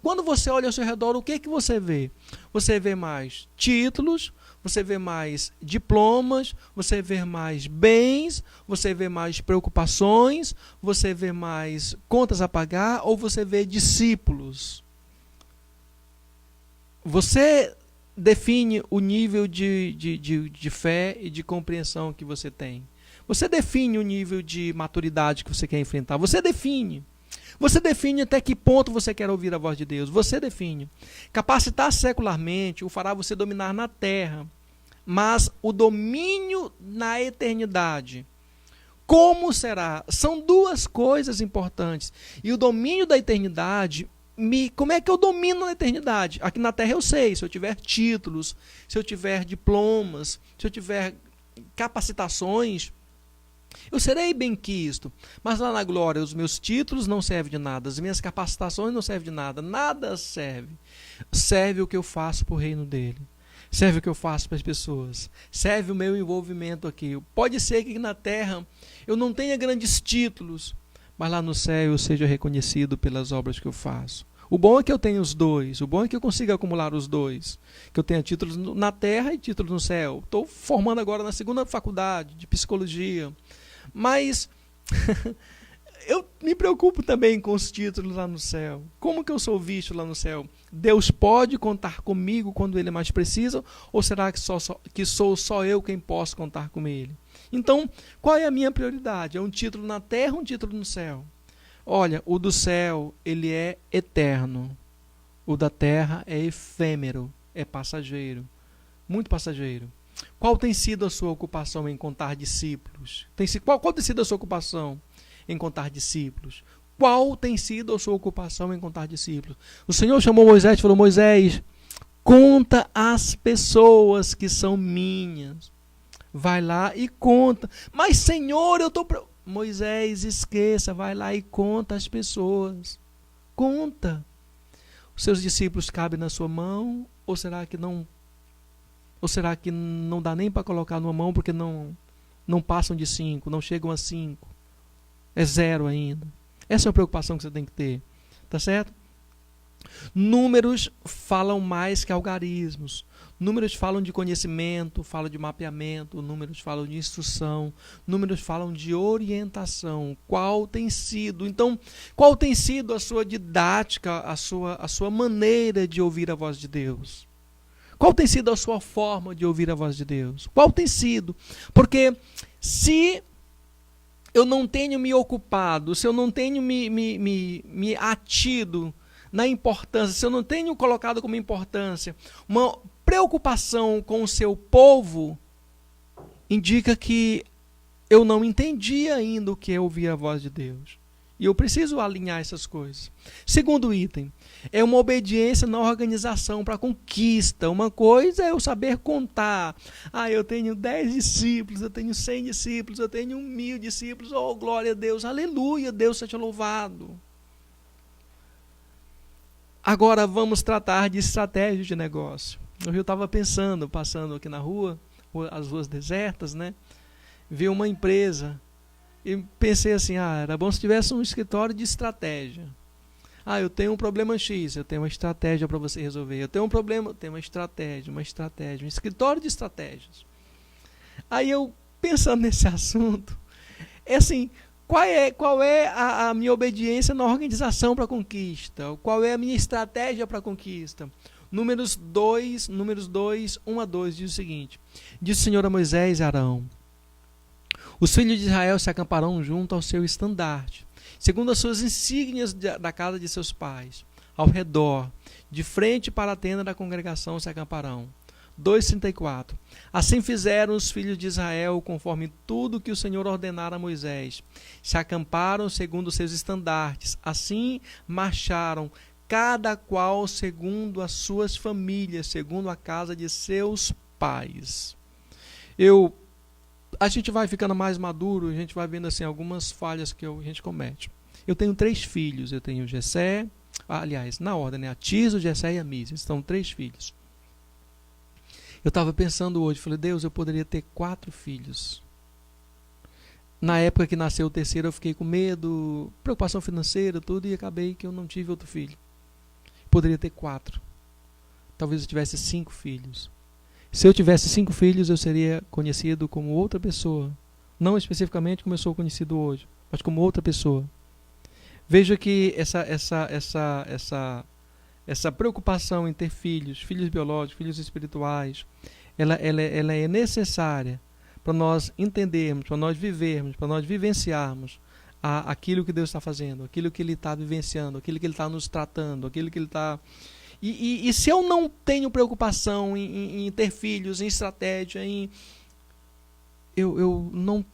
Quando você olha ao seu redor, o que você vê? Você vê mais títulos, você vê mais diplomas, você vê mais bens, você vê mais preocupações, você vê mais contas a pagar, ou você vê discípulos? Você define o nível de fé e de compreensão que você tem. Você define o nível de maturidade que você quer enfrentar. Você define. Você define até que ponto você quer ouvir a voz de Deus. Você define. Capacitar secularmente o fará você dominar na terra, mas o domínio na eternidade, como será? São 2 coisas importantes. E o domínio da eternidade, como é que eu domino na eternidade? Aqui na terra eu sei, se eu tiver títulos, se eu tiver diplomas, se eu tiver capacitações, eu serei benquisto. Mas lá na glória, os meus títulos não servem de nada, as minhas capacitações não servem de nada, nada serve. Serve o que eu faço para o reino dele. Serve o que eu faço para as pessoas. Serve o meu envolvimento aqui. Pode ser que na terra eu não tenha grandes títulos, mas lá no céu eu seja reconhecido pelas obras que eu faço. O bom é que eu tenho os 2. O bom é que eu consiga acumular os 2. Que eu tenha títulos na terra e títulos no céu. Estou formando agora na 2ª faculdade de psicologia. Mas eu me preocupo também com os títulos lá no céu. Como que eu sou visto lá no céu? Deus pode contar comigo quando Ele mais precisa? Ou será que sou só eu quem posso contar com Ele? Então, qual é a minha prioridade? É um título na terra ou um título no céu? Olha, o do céu, ele é eterno. O da terra é efêmero, é passageiro. Muito passageiro. Qual tem sido a sua ocupação em contar discípulos? Qual tem sido a sua ocupação em contar discípulos? Qual tem sido a sua ocupação em contar discípulos? O Senhor chamou Moisés e falou: Moisés, conta as pessoas que são minhas. Vai lá e conta. Mas, Senhor, eu estou... Moisés, esqueça, vai lá e conta as pessoas. Conta. Os seus discípulos cabem na sua mão? Ou será que não dá nem para colocar numa mão porque não passam de 5, não chegam a 5? É 0 ainda. Essa é a preocupação que você tem que ter. Tá certo? Números falam mais que algarismos. Números falam de conhecimento, falam de mapeamento, números falam de instrução, números falam de orientação. Qual tem sido a sua didática, a sua maneira de ouvir a voz de Deus? Qual tem sido a sua forma de ouvir a voz de Deus? Qual tem sido? Porque se eu não tenho me ocupado, se eu não tenho me atido na importância, se eu não tenho colocado como importância uma preocupação com o seu povo, indica que eu não entendi ainda o que é ouvir a voz de Deus. E eu preciso alinhar essas coisas. Segundo item, é uma obediência na organização para a conquista. Uma coisa é eu saber contar. Eu tenho 10 discípulos, eu tenho 100 discípulos, eu tenho 1000 discípulos. Oh, glória a Deus, aleluia, Deus seja louvado. Agora vamos tratar de estratégias de negócio. Eu estava pensando, passando aqui na rua, as ruas desertas, né? Vi uma empresa e pensei assim, era bom se tivesse um escritório de estratégia. Eu tenho um problema X, eu tenho uma estratégia para você resolver. Eu tenho um problema, eu tenho uma estratégia, um escritório de estratégias. Aí eu, pensando nesse assunto, é assim, qual é a minha obediência na organização para a conquista? Qual é a minha estratégia para a conquista? Números 2, 1 a 2, diz o seguinte: Disse o Senhor a Moisés e Arão: Os filhos de Israel se acamparão junto ao seu estandarte, segundo as suas insígnias da casa de seus pais, ao redor, de frente para a tenda da congregação se acamparão. 2:34. Assim fizeram os filhos de Israel, conforme tudo que o Senhor ordenara a Moisés. Se acamparam segundo os seus estandartes. Assim marcharam, cada qual segundo as suas famílias, segundo a casa de seus pais. A gente vai ficando mais maduro, a gente vai vendo assim algumas falhas que a gente comete. Eu tenho 3 filhos, eu tenho Jessé, aliás, na ordem, né? A Tiso, Jessé e a Mísia, são 3 filhos. Eu estava pensando hoje, falei, Deus, eu poderia ter 4 filhos. Na época que nasceu o terceiro, eu fiquei com medo, preocupação financeira, tudo, e acabei que eu não tive outro filho. Poderia ter 4. Talvez eu tivesse 5 filhos. Se eu tivesse 5 filhos, eu seria conhecido como outra pessoa. Não especificamente como eu sou conhecido hoje, mas como outra pessoa. Veja que essa preocupação em ter filhos biológicos, filhos espirituais, ela é necessária para nós entendermos, para nós vivermos, para nós vivenciarmos aquilo que Deus está fazendo, aquilo que Ele está vivenciando, aquilo que Ele está nos tratando, aquilo que Ele está... E se eu não tenho preocupação em ter filhos, em estratégia, eu não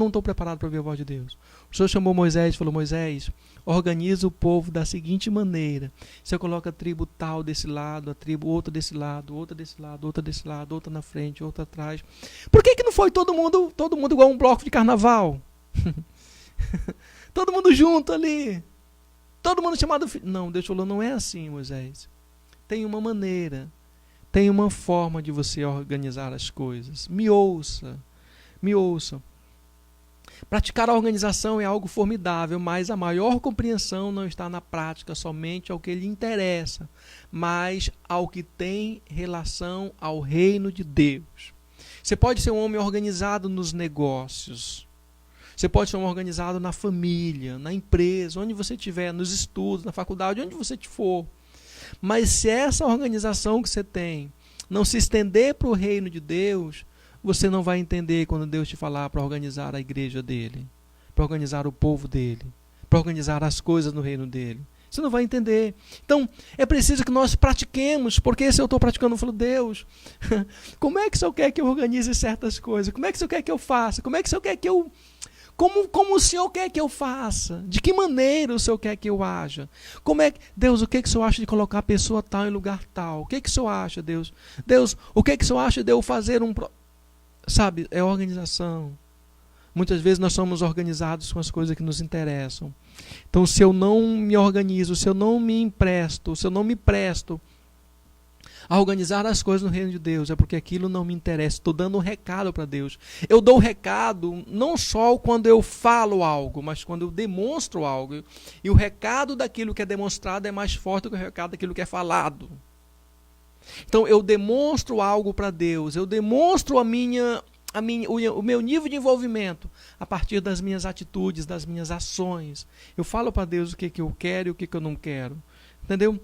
estou preparado para ouvir a voz de Deus. O Senhor chamou Moisés e falou: Moisés, organiza o povo da seguinte maneira: você coloca a tribo tal desse lado, a tribo outra desse lado, outra desse lado, outra desse lado, outra na frente, outra atrás. Por que não foi todo mundo igual um bloco de carnaval? Todo mundo junto ali, todo mundo chamado filho. Não, Deus falou: não é assim, Moisés. Tem uma maneira, tem uma forma de você organizar as coisas. Me ouça. Praticar a organização é algo formidável, mas a maior compreensão não está na prática somente ao que lhe interessa, mas ao que tem relação ao reino de Deus. Você pode ser um homem organizado nos negócios. Você pode ser um organizado na família, na empresa, onde você estiver, nos estudos, na faculdade, onde você for. Mas se essa organização que você tem não se estender para o reino de Deus, você não vai entender quando Deus te falar para organizar a igreja dele, para organizar o povo dele, para organizar as coisas no reino dele. Você não vai entender. Então, é preciso que nós pratiquemos, porque se eu estou praticando, eu falo, Deus, como é que o Senhor quer que eu organize certas coisas? Como é que o Senhor quer que eu faça? Como é que o Senhor quer que eu... Como o Senhor quer que eu faça? De que maneira o Senhor quer que eu haja? Como é que... Deus, o que o Senhor acha de colocar a pessoa tal em lugar tal? O que o Senhor acha, Deus? Deus, o que o Senhor acha de eu fazer um... Sabe, é organização. Muitas vezes nós somos organizados com as coisas que nos interessam. Então, se eu não me organizo, se eu não me empresto, se eu não me presto a organizar as coisas no reino de Deus, é porque aquilo não me interessa. Estou dando um recado para Deus. Eu dou um recado não só quando eu falo algo, mas quando eu demonstro algo. E o recado daquilo que é demonstrado é mais forte do que o recado daquilo que é falado. Então, eu demonstro algo para Deus, eu demonstro o meu nível de envolvimento a partir das minhas atitudes, das minhas ações. Eu falo para Deus o que eu quero e o que eu não quero. Entendeu?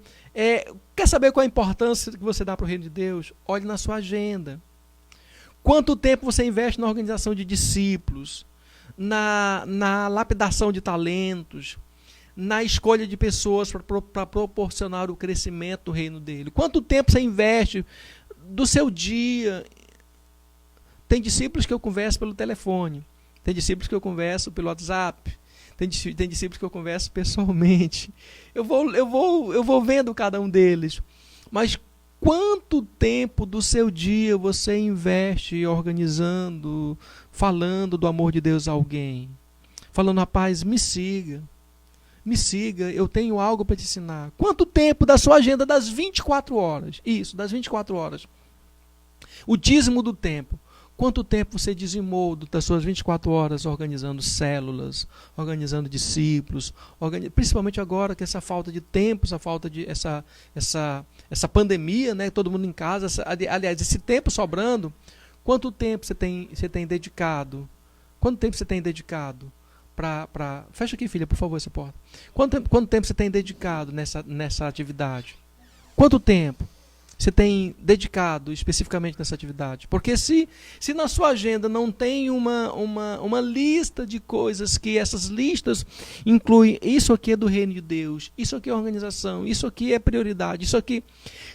Quer saber qual a importância que você dá para o reino de Deus? Olhe na sua agenda. Quanto tempo você investe na organização de discípulos, na lapidação de talentos, na escolha de pessoas para proporcionar o crescimento do reino dele? Quanto tempo você investe do seu dia? Tem discípulos que eu converso pelo telefone, tem discípulos que eu converso pelo WhatsApp, tem discípulos que eu converso pessoalmente. Eu vou vendo cada um deles. Mas quanto tempo do seu dia você investe organizando, falando do amor de Deus a alguém? Falando, rapaz, me siga, eu tenho algo para te ensinar. Quanto tempo da sua agenda das 24 horas? Isso, das 24 horas. O dízimo do tempo. Quanto tempo você dizimou das suas 24 horas organizando células, organizando discípulos, principalmente agora que essa falta de tempo, essa pandemia, né, todo mundo em casa, aliás, esse tempo sobrando, quanto tempo você tem dedicado? Quanto tempo você tem dedicado para... Fecha aqui, filha, por favor, essa porta. Quanto tempo você tem dedicado nessa atividade? Quanto tempo você tem dedicado especificamente nessa atividade? Porque se na sua agenda não tem uma lista de coisas, que essas listas incluem isso aqui é do reino de Deus, isso aqui é organização, isso aqui é prioridade, isso aqui...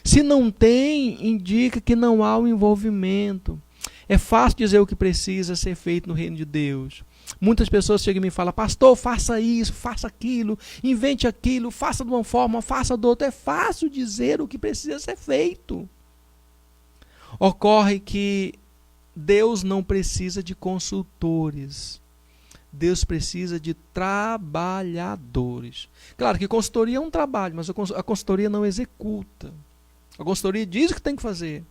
Se não tem, indica que não há um envolvimento. É fácil dizer o que precisa ser feito no reino de Deus. Muitas pessoas chegam e me falam, pastor, faça isso, faça aquilo, invente aquilo, faça de uma forma, faça de outra. É fácil dizer o que precisa ser feito. Ocorre que Deus não precisa de consultores. Deus precisa de trabalhadores. Claro que consultoria é um trabalho, mas a consultoria não executa. A consultoria diz o que tem que fazer.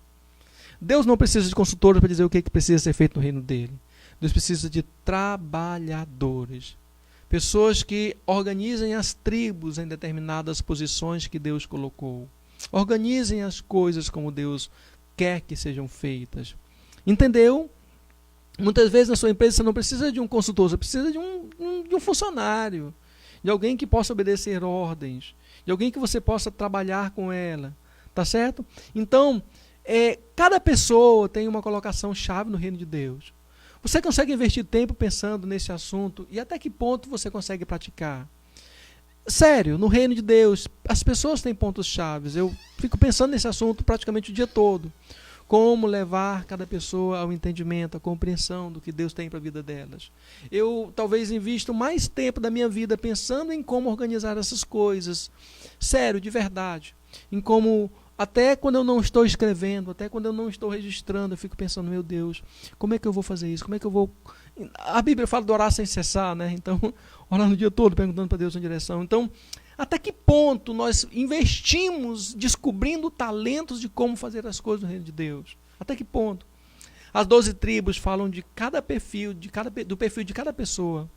Deus não precisa de consultores para dizer o que precisa ser feito no reino dele. Deus precisa de trabalhadores. Pessoas que organizem as tribos em determinadas posições que Deus colocou. Organizem as coisas como Deus quer que sejam feitas. Entendeu? Muitas vezes na sua empresa você não precisa de um consultor, você precisa de um funcionário, de alguém que possa obedecer ordens, de alguém que você possa trabalhar com ela. Tá certo? Então, cada pessoa tem uma colocação chave no reino de Deus. Você consegue investir tempo pensando nesse assunto e até que ponto você consegue praticar? Sério, no reino de Deus, as pessoas têm pontos chaves. Eu fico pensando nesse assunto praticamente o dia todo. Como levar cada pessoa ao entendimento, à compreensão do que Deus tem para a vida delas. Eu talvez invisto mais tempo da minha vida pensando em como organizar essas coisas. Sério, de verdade. Em como... Até quando eu não estou escrevendo, até quando eu não estou registrando, eu fico pensando, meu Deus, como é que eu vou fazer isso? Como é que eu vou... A Bíblia fala de orar sem cessar, né? Então, orando o dia todo, perguntando para Deus uma direção. Então, até que ponto nós investimos descobrindo talentos de como fazer as coisas no reino de Deus? Até que ponto? As 12 tribos falam de cada perfil, do perfil de cada pessoa.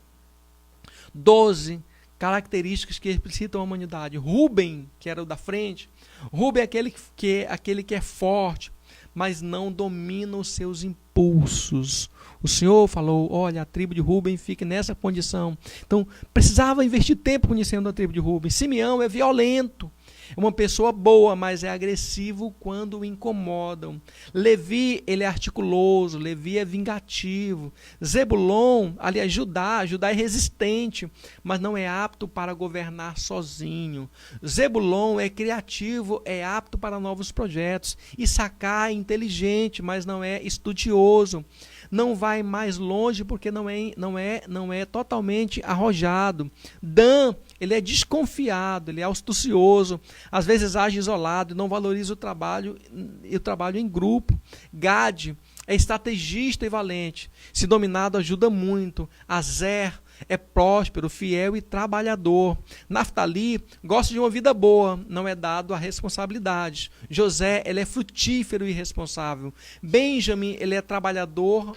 12 características que explicitam a humanidade. Rúben, que era o da frente, Rúben é aquele que é forte, mas não domina os seus impulsos. O Senhor falou, olha, a tribo de Rúben fica nessa condição. Então, precisava investir tempo conhecendo a tribo de Rúben. Simeão é violento, é uma pessoa boa, mas é agressivo quando o incomodam. Levi, ele é articuloso, Levi é vingativo. Zebulon, aliás, Judá é resistente, mas não é apto para governar sozinho. Zebulon é criativo, é apto para novos projetos. Issacar é inteligente, mas não é estudioso. Não vai mais longe porque não é totalmente arrojado. Dan, ele é desconfiado, ele é astucioso, às vezes age isolado e não valoriza o trabalho em grupo. Gad é estrategista e valente, se dominado ajuda muito. Azer é próspero, fiel e trabalhador. Naftali gosta de uma vida boa, não é dado a responsabilidades. José, ele é frutífero e responsável. Benjamim, ele é trabalhador,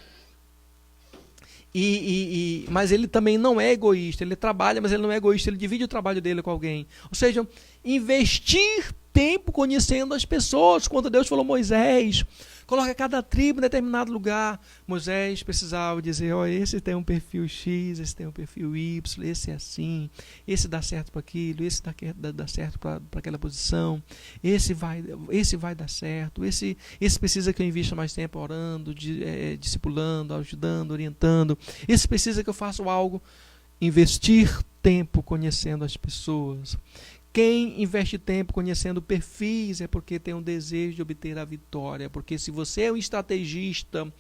mas ele também não é egoísta. Ele trabalha, mas ele não é egoísta, ele divide o trabalho dele com alguém. Ou seja, investir tempo conhecendo as pessoas. Quando Deus falou a Moisés, coloca cada tribo em determinado lugar, Moisés precisava dizer, ó, esse tem um perfil X, esse tem um perfil Y, esse é assim, esse dá certo para aquilo, esse dá certo para aquela posição, esse vai dar certo, esse precisa que eu invista mais tempo orando, discipulando, ajudando, orientando, esse precisa que eu faça algo. Investir tempo conhecendo as pessoas. Quem investe tempo conhecendo perfis é porque tem um desejo de obter a vitória. Porque se você é um estrategista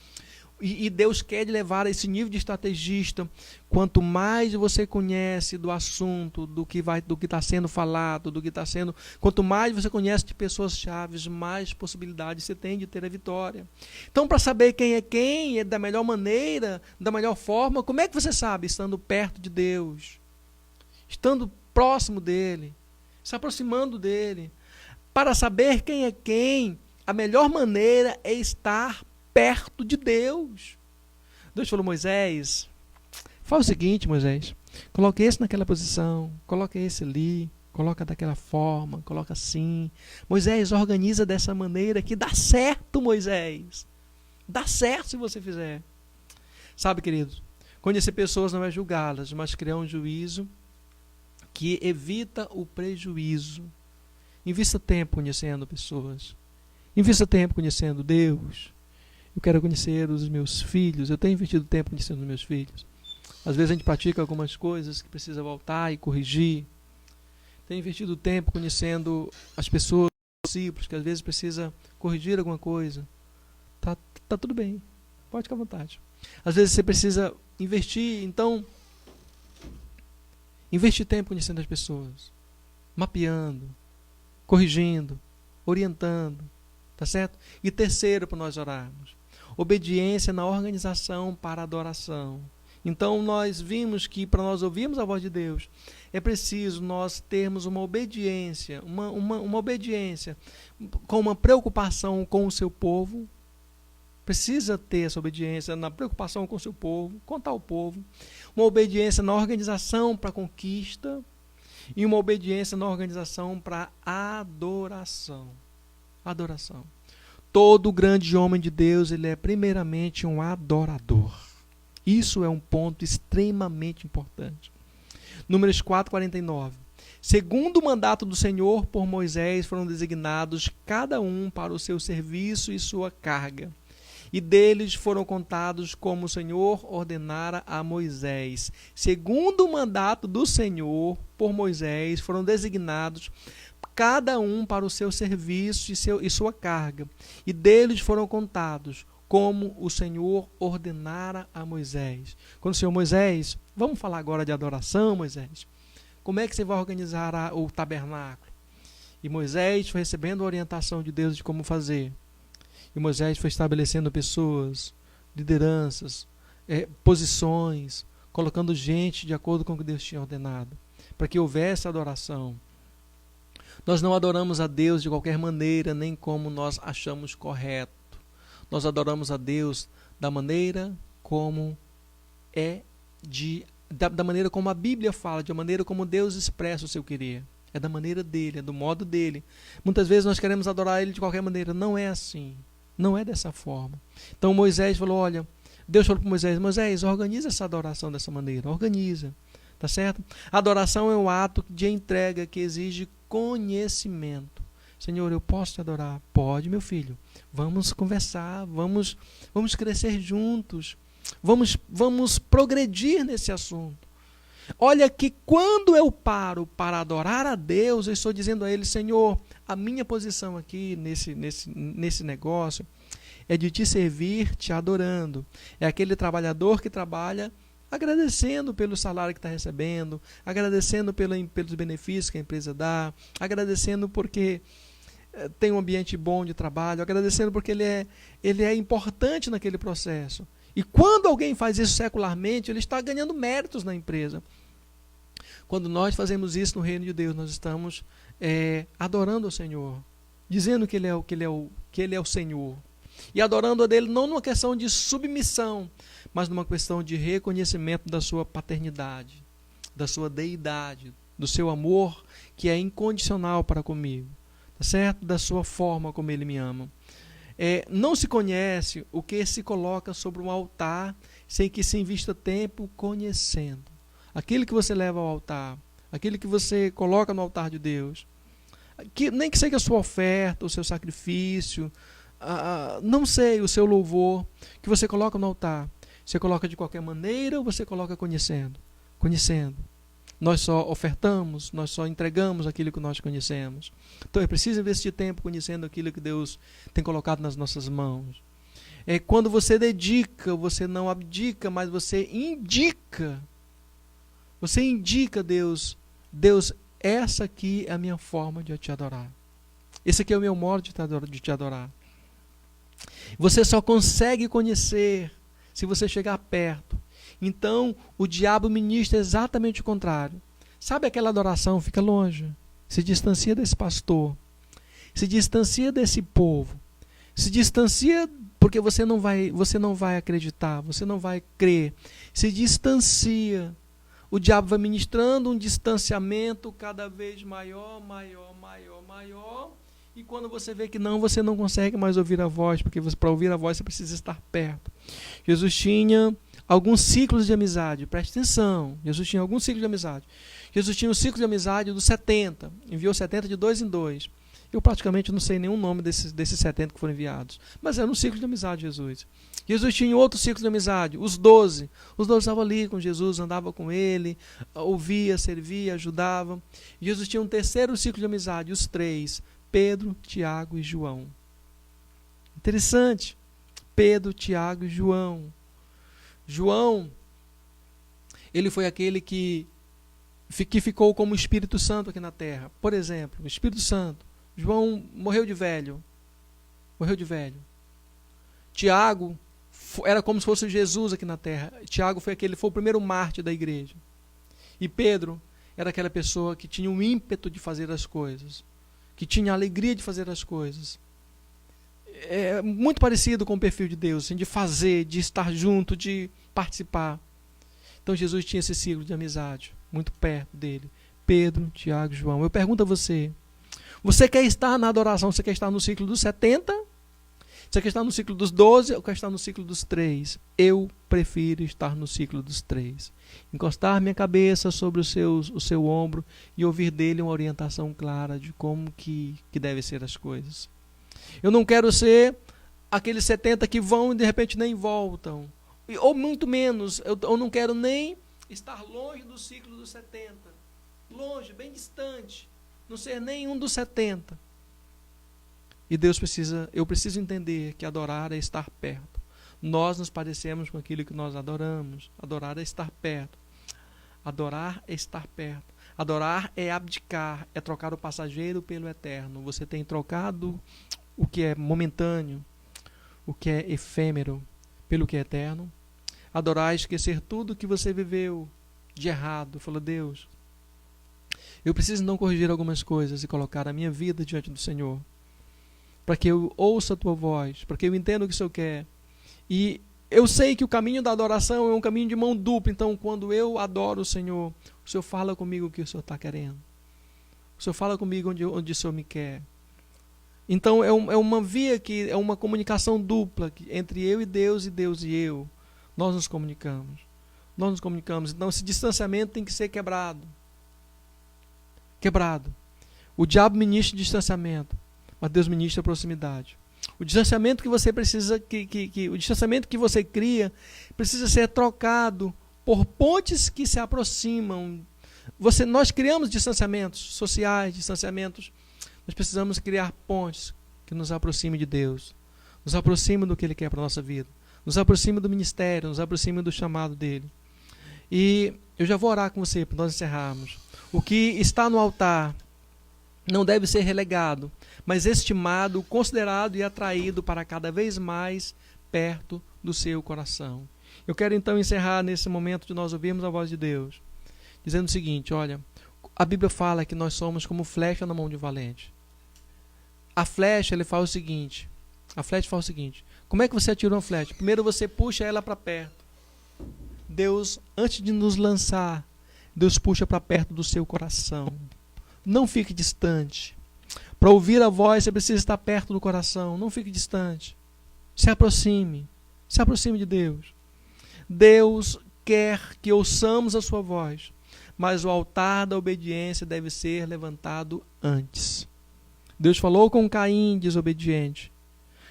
e Deus quer te levar a esse nível de estrategista, quanto mais você conhece do assunto, do que está sendo falado, quanto mais você conhece de pessoas chaves, mais possibilidades você tem de ter a vitória. Então, para saber quem é da melhor maneira, da melhor forma, como é que você sabe? Estando perto de Deus, estando próximo dele, se aproximando dele. Para saber quem é quem, a melhor maneira é estar perto de Deus. Deus falou, Moisés, faz o seguinte, Moisés, coloque esse naquela posição, coloque esse ali, coloca daquela forma, coloca assim. Moisés, organiza dessa maneira que dá certo, Moisés. Dá certo se você fizer. Sabe, queridos, conhecer pessoas não é julgá-las, mas criar um juízo que evita o prejuízo. Invista tempo conhecendo pessoas. Invista tempo conhecendo Deus. Eu quero conhecer os meus filhos. Eu tenho investido tempo conhecendo os meus filhos. Às vezes a gente pratica algumas coisas que precisa voltar e corrigir. Tenho investido tempo conhecendo as pessoas, os discípulos, que às vezes precisa corrigir alguma coisa. Tá tudo bem. Pode ficar à vontade. Às vezes você precisa investir, então investir tempo conhecendo as pessoas, mapeando, corrigindo, orientando, tá certo? E terceiro, para nós orarmos, obediência na organização para adoração. Então nós vimos que para nós ouvirmos a voz de Deus, é preciso nós termos uma obediência, uma obediência com uma preocupação com o seu povo. Precisa ter essa obediência na preocupação com o seu povo, com tal povo. Uma obediência na organização para a conquista. E uma obediência na organização para a adoração. Adoração. Todo grande homem de Deus, ele é primeiramente um adorador. Isso é um ponto extremamente importante. Números 4:49. Segundo o mandato do Senhor por Moisés, foram designados cada um para o seu serviço e sua carga. E deles foram contados como o Senhor ordenara a Moisés. Segundo o mandato do Senhor, por Moisés, foram designados cada um para o seu serviço e sua carga. E deles foram contados como o Senhor ordenara a Moisés. Quando o Senhor, Moisés, vamos falar agora de adoração, Moisés. Como é que você vai organizar o tabernáculo? E Moisés foi recebendo a orientação de Deus de como fazer. E Moisés foi estabelecendo pessoas, lideranças, posições, colocando gente de acordo com o que Deus tinha ordenado, para que houvesse adoração. Nós não adoramos a Deus de qualquer maneira, nem como nós achamos correto. Nós adoramos a Deus da maneira como da maneira como a Bíblia fala, da maneira como Deus expressa o seu querer. É da maneira dele, é do modo dele. Muitas vezes nós queremos adorar ele de qualquer maneira. Não é assim. Não é dessa forma. Então Moisés falou, olha, Deus falou para Moisés, Moisés, organiza essa adoração dessa maneira, organiza, tá certo? A adoração é um ato de entrega que exige conhecimento. Senhor, eu posso te adorar? Pode, meu filho. Vamos conversar, vamos crescer juntos, vamos progredir nesse assunto. Olha que quando eu paro para adorar a Deus, eu estou dizendo a Ele, Senhor, a minha posição aqui nesse negócio é de te servir, te adorando. É aquele trabalhador que trabalha agradecendo pelo salário que está recebendo, agradecendo pelos benefícios que a empresa dá, agradecendo porque tem um ambiente bom de trabalho, agradecendo porque ele é importante naquele processo. E quando alguém faz isso secularmente, ele está ganhando méritos na empresa. Quando nós fazemos isso no reino de Deus, nós estamos adorando o Senhor, dizendo que Ele é o Senhor. E adorando a Ele não numa questão de submissão, mas numa questão de reconhecimento da sua paternidade, da sua deidade, do seu amor que é incondicional para comigo, tá certo? Da sua forma como Ele me ama. Não se conhece o que se coloca sobre um altar sem que se invista tempo conhecendo. Aquilo que você leva ao altar, aquilo que você coloca no altar de Deus, nem que seja a sua oferta, o seu sacrifício, não sei, o seu louvor, que você coloca no altar. Você coloca de qualquer maneira ou você coloca conhecendo? Conhecendo. Nós só ofertamos, nós só entregamos aquilo que nós conhecemos. Então é preciso investir tempo conhecendo aquilo que Deus tem colocado nas nossas mãos. Quando você dedica, você não abdica, mas você indica. Você indica a Deus, Deus, essa aqui é a minha forma de te adorar. Esse aqui é o meu modo de te adorar. Você só consegue conhecer se você chegar perto. Então, o diabo ministra exatamente o contrário. Sabe aquela adoração? Fica longe. Se distancia desse pastor. Se distancia desse povo. Se distancia porque você não vai acreditar, você não vai crer. Se distancia. O diabo vai ministrando um distanciamento cada vez maior. E quando você vê que não, você não consegue mais ouvir a voz, porque para ouvir a voz você precisa estar perto. Jesus tinha alguns ciclos de amizade, preste atenção. Jesus tinha alguns ciclos de amizade. Jesus tinha o ciclo de amizade dos 70, enviou 70 de 2 em 2. Eu praticamente não sei nenhum nome desses 70 que foram enviados, mas era um ciclo de amizade de Jesus. Jesus tinha outro ciclo de amizade, os 12. Os 12 estavam ali com Jesus, andavam com ele, ouvia, servia, ajudava. Jesus tinha um terceiro ciclo de amizade, os 3, Pedro, Tiago e João. Interessante. Pedro, Tiago e João. João, ele foi aquele que ficou como Espírito Santo aqui na terra. Por exemplo, o Espírito Santo. João morreu de velho. Tiago era como se fosse Jesus aqui na terra. Tiago foi o primeiro mártir da igreja. E Pedro era aquela pessoa que tinha um ímpeto de fazer as coisas, que tinha a alegria de fazer as coisas. É muito parecido com o perfil de Deus, assim, de fazer, de estar junto, de participar. Então Jesus tinha esse ciclo de amizade, muito perto dele. Pedro, Tiago e João. Eu pergunto a você, você quer estar na adoração, você quer estar no ciclo dos 70? Você quer estar no ciclo dos 12 ou quer estar no ciclo dos 3? Eu prefiro estar no ciclo dos 3. Encostar minha cabeça sobre o seu ombro e ouvir dele uma orientação clara de como que devem ser as coisas. Eu não quero ser aqueles 70 que vão e de repente nem voltam. Ou muito menos, eu não quero nem estar longe do ciclo dos 70. Longe, bem distante. Não ser nenhum dos 70. E eu preciso entender que adorar é estar perto. Nós nos parecemos com aquilo que nós adoramos. Adorar é estar perto. Adorar é estar perto. Adorar é abdicar, é trocar o passageiro pelo eterno. Você tem trocado o que é momentâneo, o que é efêmero, pelo que é eterno. Adorar é esquecer tudo que você viveu de errado. Fala, Deus, eu preciso não corrigir algumas coisas e colocar a minha vida diante do Senhor, para que eu ouça a tua voz, para que eu entenda o que o Senhor quer. E eu sei que o caminho da adoração é um caminho de mão dupla, então quando eu adoro o Senhor fala comigo o que o Senhor está querendo. O Senhor fala comigo onde o Senhor me quer. Então é uma via que é uma comunicação dupla entre eu e Deus e eu. Nós nos comunicamos. Nós nos comunicamos. Então esse distanciamento tem que ser quebrado. Quebrado. O diabo ministra distanciamento, mas Deus ministra proximidade. O distanciamento que você precisa, o distanciamento que você cria, precisa ser trocado por pontes que se aproximam. Nós criamos distanciamentos sociais, distanciamentos. Nós precisamos criar pontes que nos aproximem de Deus, nos aproximem do que Ele quer para a nossa vida, nos aproximem do ministério, nos aproximem do chamado dEle. E eu já vou orar com você para nós encerrarmos. O que está no altar não deve ser relegado, mas estimado, considerado e atraído para cada vez mais perto do seu coração. Eu quero então encerrar nesse momento de nós ouvirmos a voz de Deus, dizendo o seguinte: olha, a Bíblia fala que nós somos como flecha na mão de um valente. A flecha, ele fala o seguinte, como é que você atira uma flecha? Primeiro você puxa ela para perto. Deus, antes de nos lançar, Deus puxa para perto do seu coração. Não fique distante. Para ouvir a voz, você precisa estar perto do coração. Não fique distante. Se aproxime. Se aproxime de Deus. Deus quer que ouçamos a sua voz, mas o altar da obediência deve ser levantado antes. Deus falou com Caim, desobediente.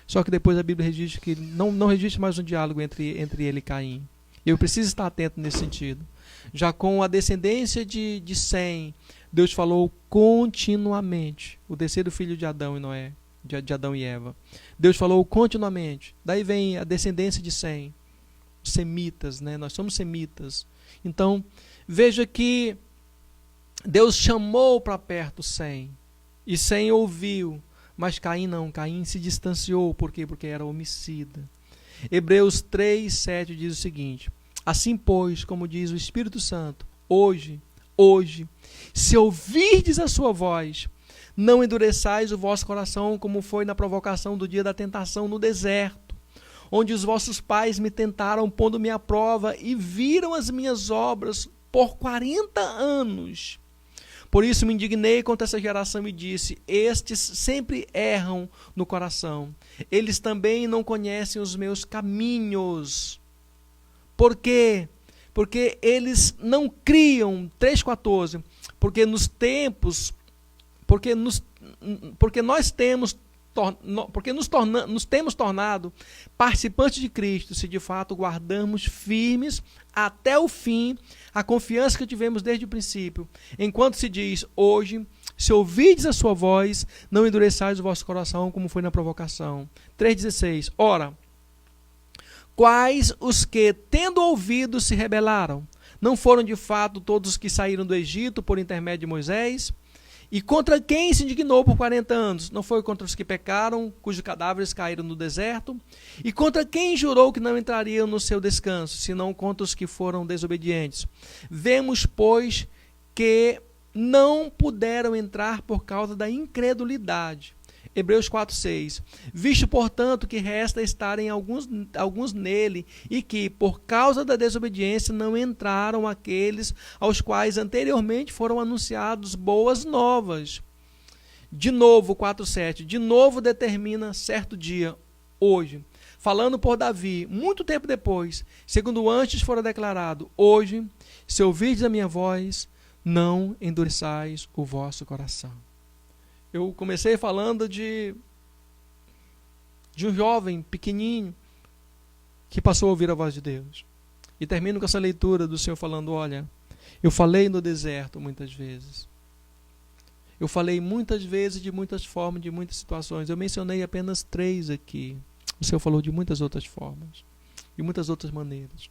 Só que depois a Bíblia registra que não registra mais um diálogo entre ele e Caim. Eu preciso estar atento nesse sentido. Já com a descendência de Sem, Deus falou continuamente. O terceiro filho de Adão e Noé, de Adão e Eva. Deus falou continuamente. Daí vem a descendência de Sem. Semitas, né? Nós somos semitas. Então, veja que Deus chamou para perto Sem. E Sem ouviu. Mas Caim não. Caim se distanciou. Por quê? Porque era homicida. Hebreus 3:7 diz o seguinte: assim, pois, como diz o Espírito Santo, hoje, se ouvirdes a sua voz, não endureçais o vosso coração, como foi na provocação do dia da tentação no deserto, onde os vossos pais me tentaram, pondo-me à prova, e viram as minhas obras por 40 anos. Por isso me indignei contra essa geração e disse: estes sempre erram no coração. Eles também não conhecem os meus caminhos. Por quê? Porque eles não criam. 3,14. Porque nos temos tornado participantes de Cristo, se de fato guardamos firmes até o fim a confiança que tivemos desde o princípio. Enquanto se diz hoje, se ouvirdes a sua voz, não endureçais o vosso coração, como foi na provocação. 3,16. Ora, quais os que, tendo ouvido, se rebelaram? Não foram de fato todos os que saíram do Egito por intermédio de Moisés? E contra quem se indignou por 40 anos? Não foi contra os que pecaram, cujos cadáveres caíram no deserto? E contra quem jurou que não entrariam no seu descanso, senão contra os que foram desobedientes? Vemos, pois, que não puderam entrar por causa da incredulidade. Hebreus 4,6. Visto, portanto, que resta estarem alguns nele, e que, por causa da desobediência, não entraram aqueles aos quais anteriormente foram anunciados boas novas. De novo, 4,7. De novo determina certo dia, hoje, falando por Davi, muito tempo depois, segundo antes fora declarado: hoje, se ouvirdes a minha voz, não endureçais o vosso coração. Eu comecei falando de um jovem pequenininho que passou a ouvir a voz de Deus. E termino com essa leitura do Senhor falando: olha, eu falei no deserto muitas vezes. Eu falei muitas vezes, de muitas formas, de muitas situações. Eu mencionei apenas 3 aqui. O Senhor falou de muitas outras formas, de muitas outras maneiras.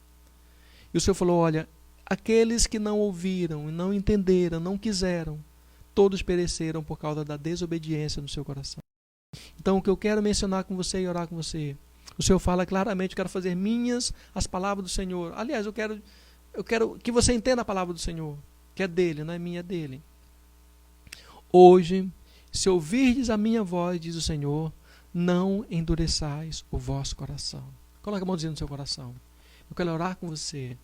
E o Senhor falou: olha, aqueles que não ouviram, não entenderam, não quiseram, todos pereceram por causa da desobediência no seu coração. Então, o que eu quero mencionar com você e orar com você, o Senhor fala claramente: eu quero fazer minhas as palavras do Senhor. Aliás, eu quero que você entenda a palavra do Senhor, que é dele, não é minha, é dele. Hoje, se ouvirdes a minha voz, diz o Senhor, não endureçais o vosso coração. Coloque a mãozinha no seu coração. Eu quero orar com você,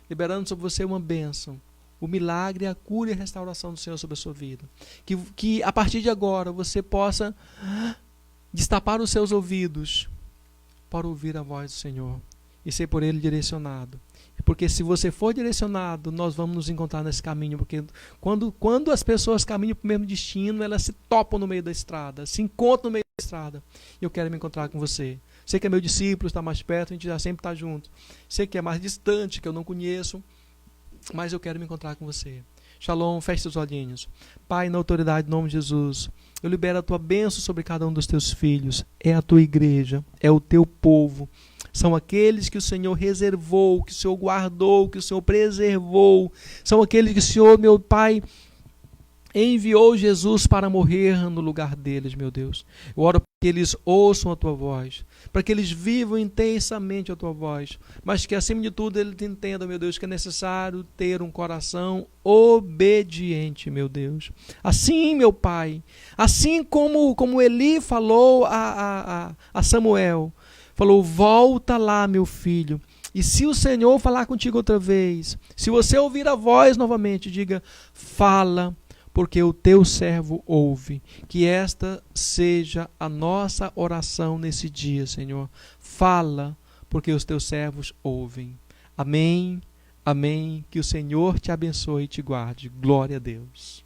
liberando sobre você uma bênção, o milagre, a cura e a restauração do Senhor sobre a sua vida. Que a partir de agora você possa destapar os seus ouvidos para ouvir a voz do Senhor e ser por Ele direcionado. Porque se você for direcionado, nós vamos nos encontrar nesse caminho. Porque quando as pessoas caminham para o mesmo destino, elas se topam no meio da estrada, se encontram no meio da estrada. E eu quero me encontrar com você. Você que é meu discípulo, está mais perto, a gente já sempre está junto. Você que é mais distante, que eu não conheço, mas eu quero me encontrar com você. Shalom, feche seus olhinhos. Pai, na autoridade, em nome de Jesus, eu libero a tua bênção sobre cada um dos teus filhos. É a tua igreja, é o teu povo. São aqueles que o Senhor reservou, que o Senhor guardou, que o Senhor preservou. São aqueles que o Senhor, meu Pai, enviou Jesus para morrer no lugar deles, meu Deus. Eu oro para que eles ouçam a tua voz, para que eles vivam intensamente a tua voz, mas que acima de tudo eles entendam, meu Deus, que é necessário ter um coração obediente, meu Deus. Assim, meu Pai, assim como Eli falou a Samuel, falou, volta lá, meu filho. E se o Senhor falar contigo outra vez, se você ouvir a voz novamente, diga, fala, porque o teu servo ouve. Que esta seja a nossa oração nesse dia, Senhor. Fala, porque os teus servos ouvem. Amém, amém. Que o Senhor te abençoe e te guarde. Glória a Deus.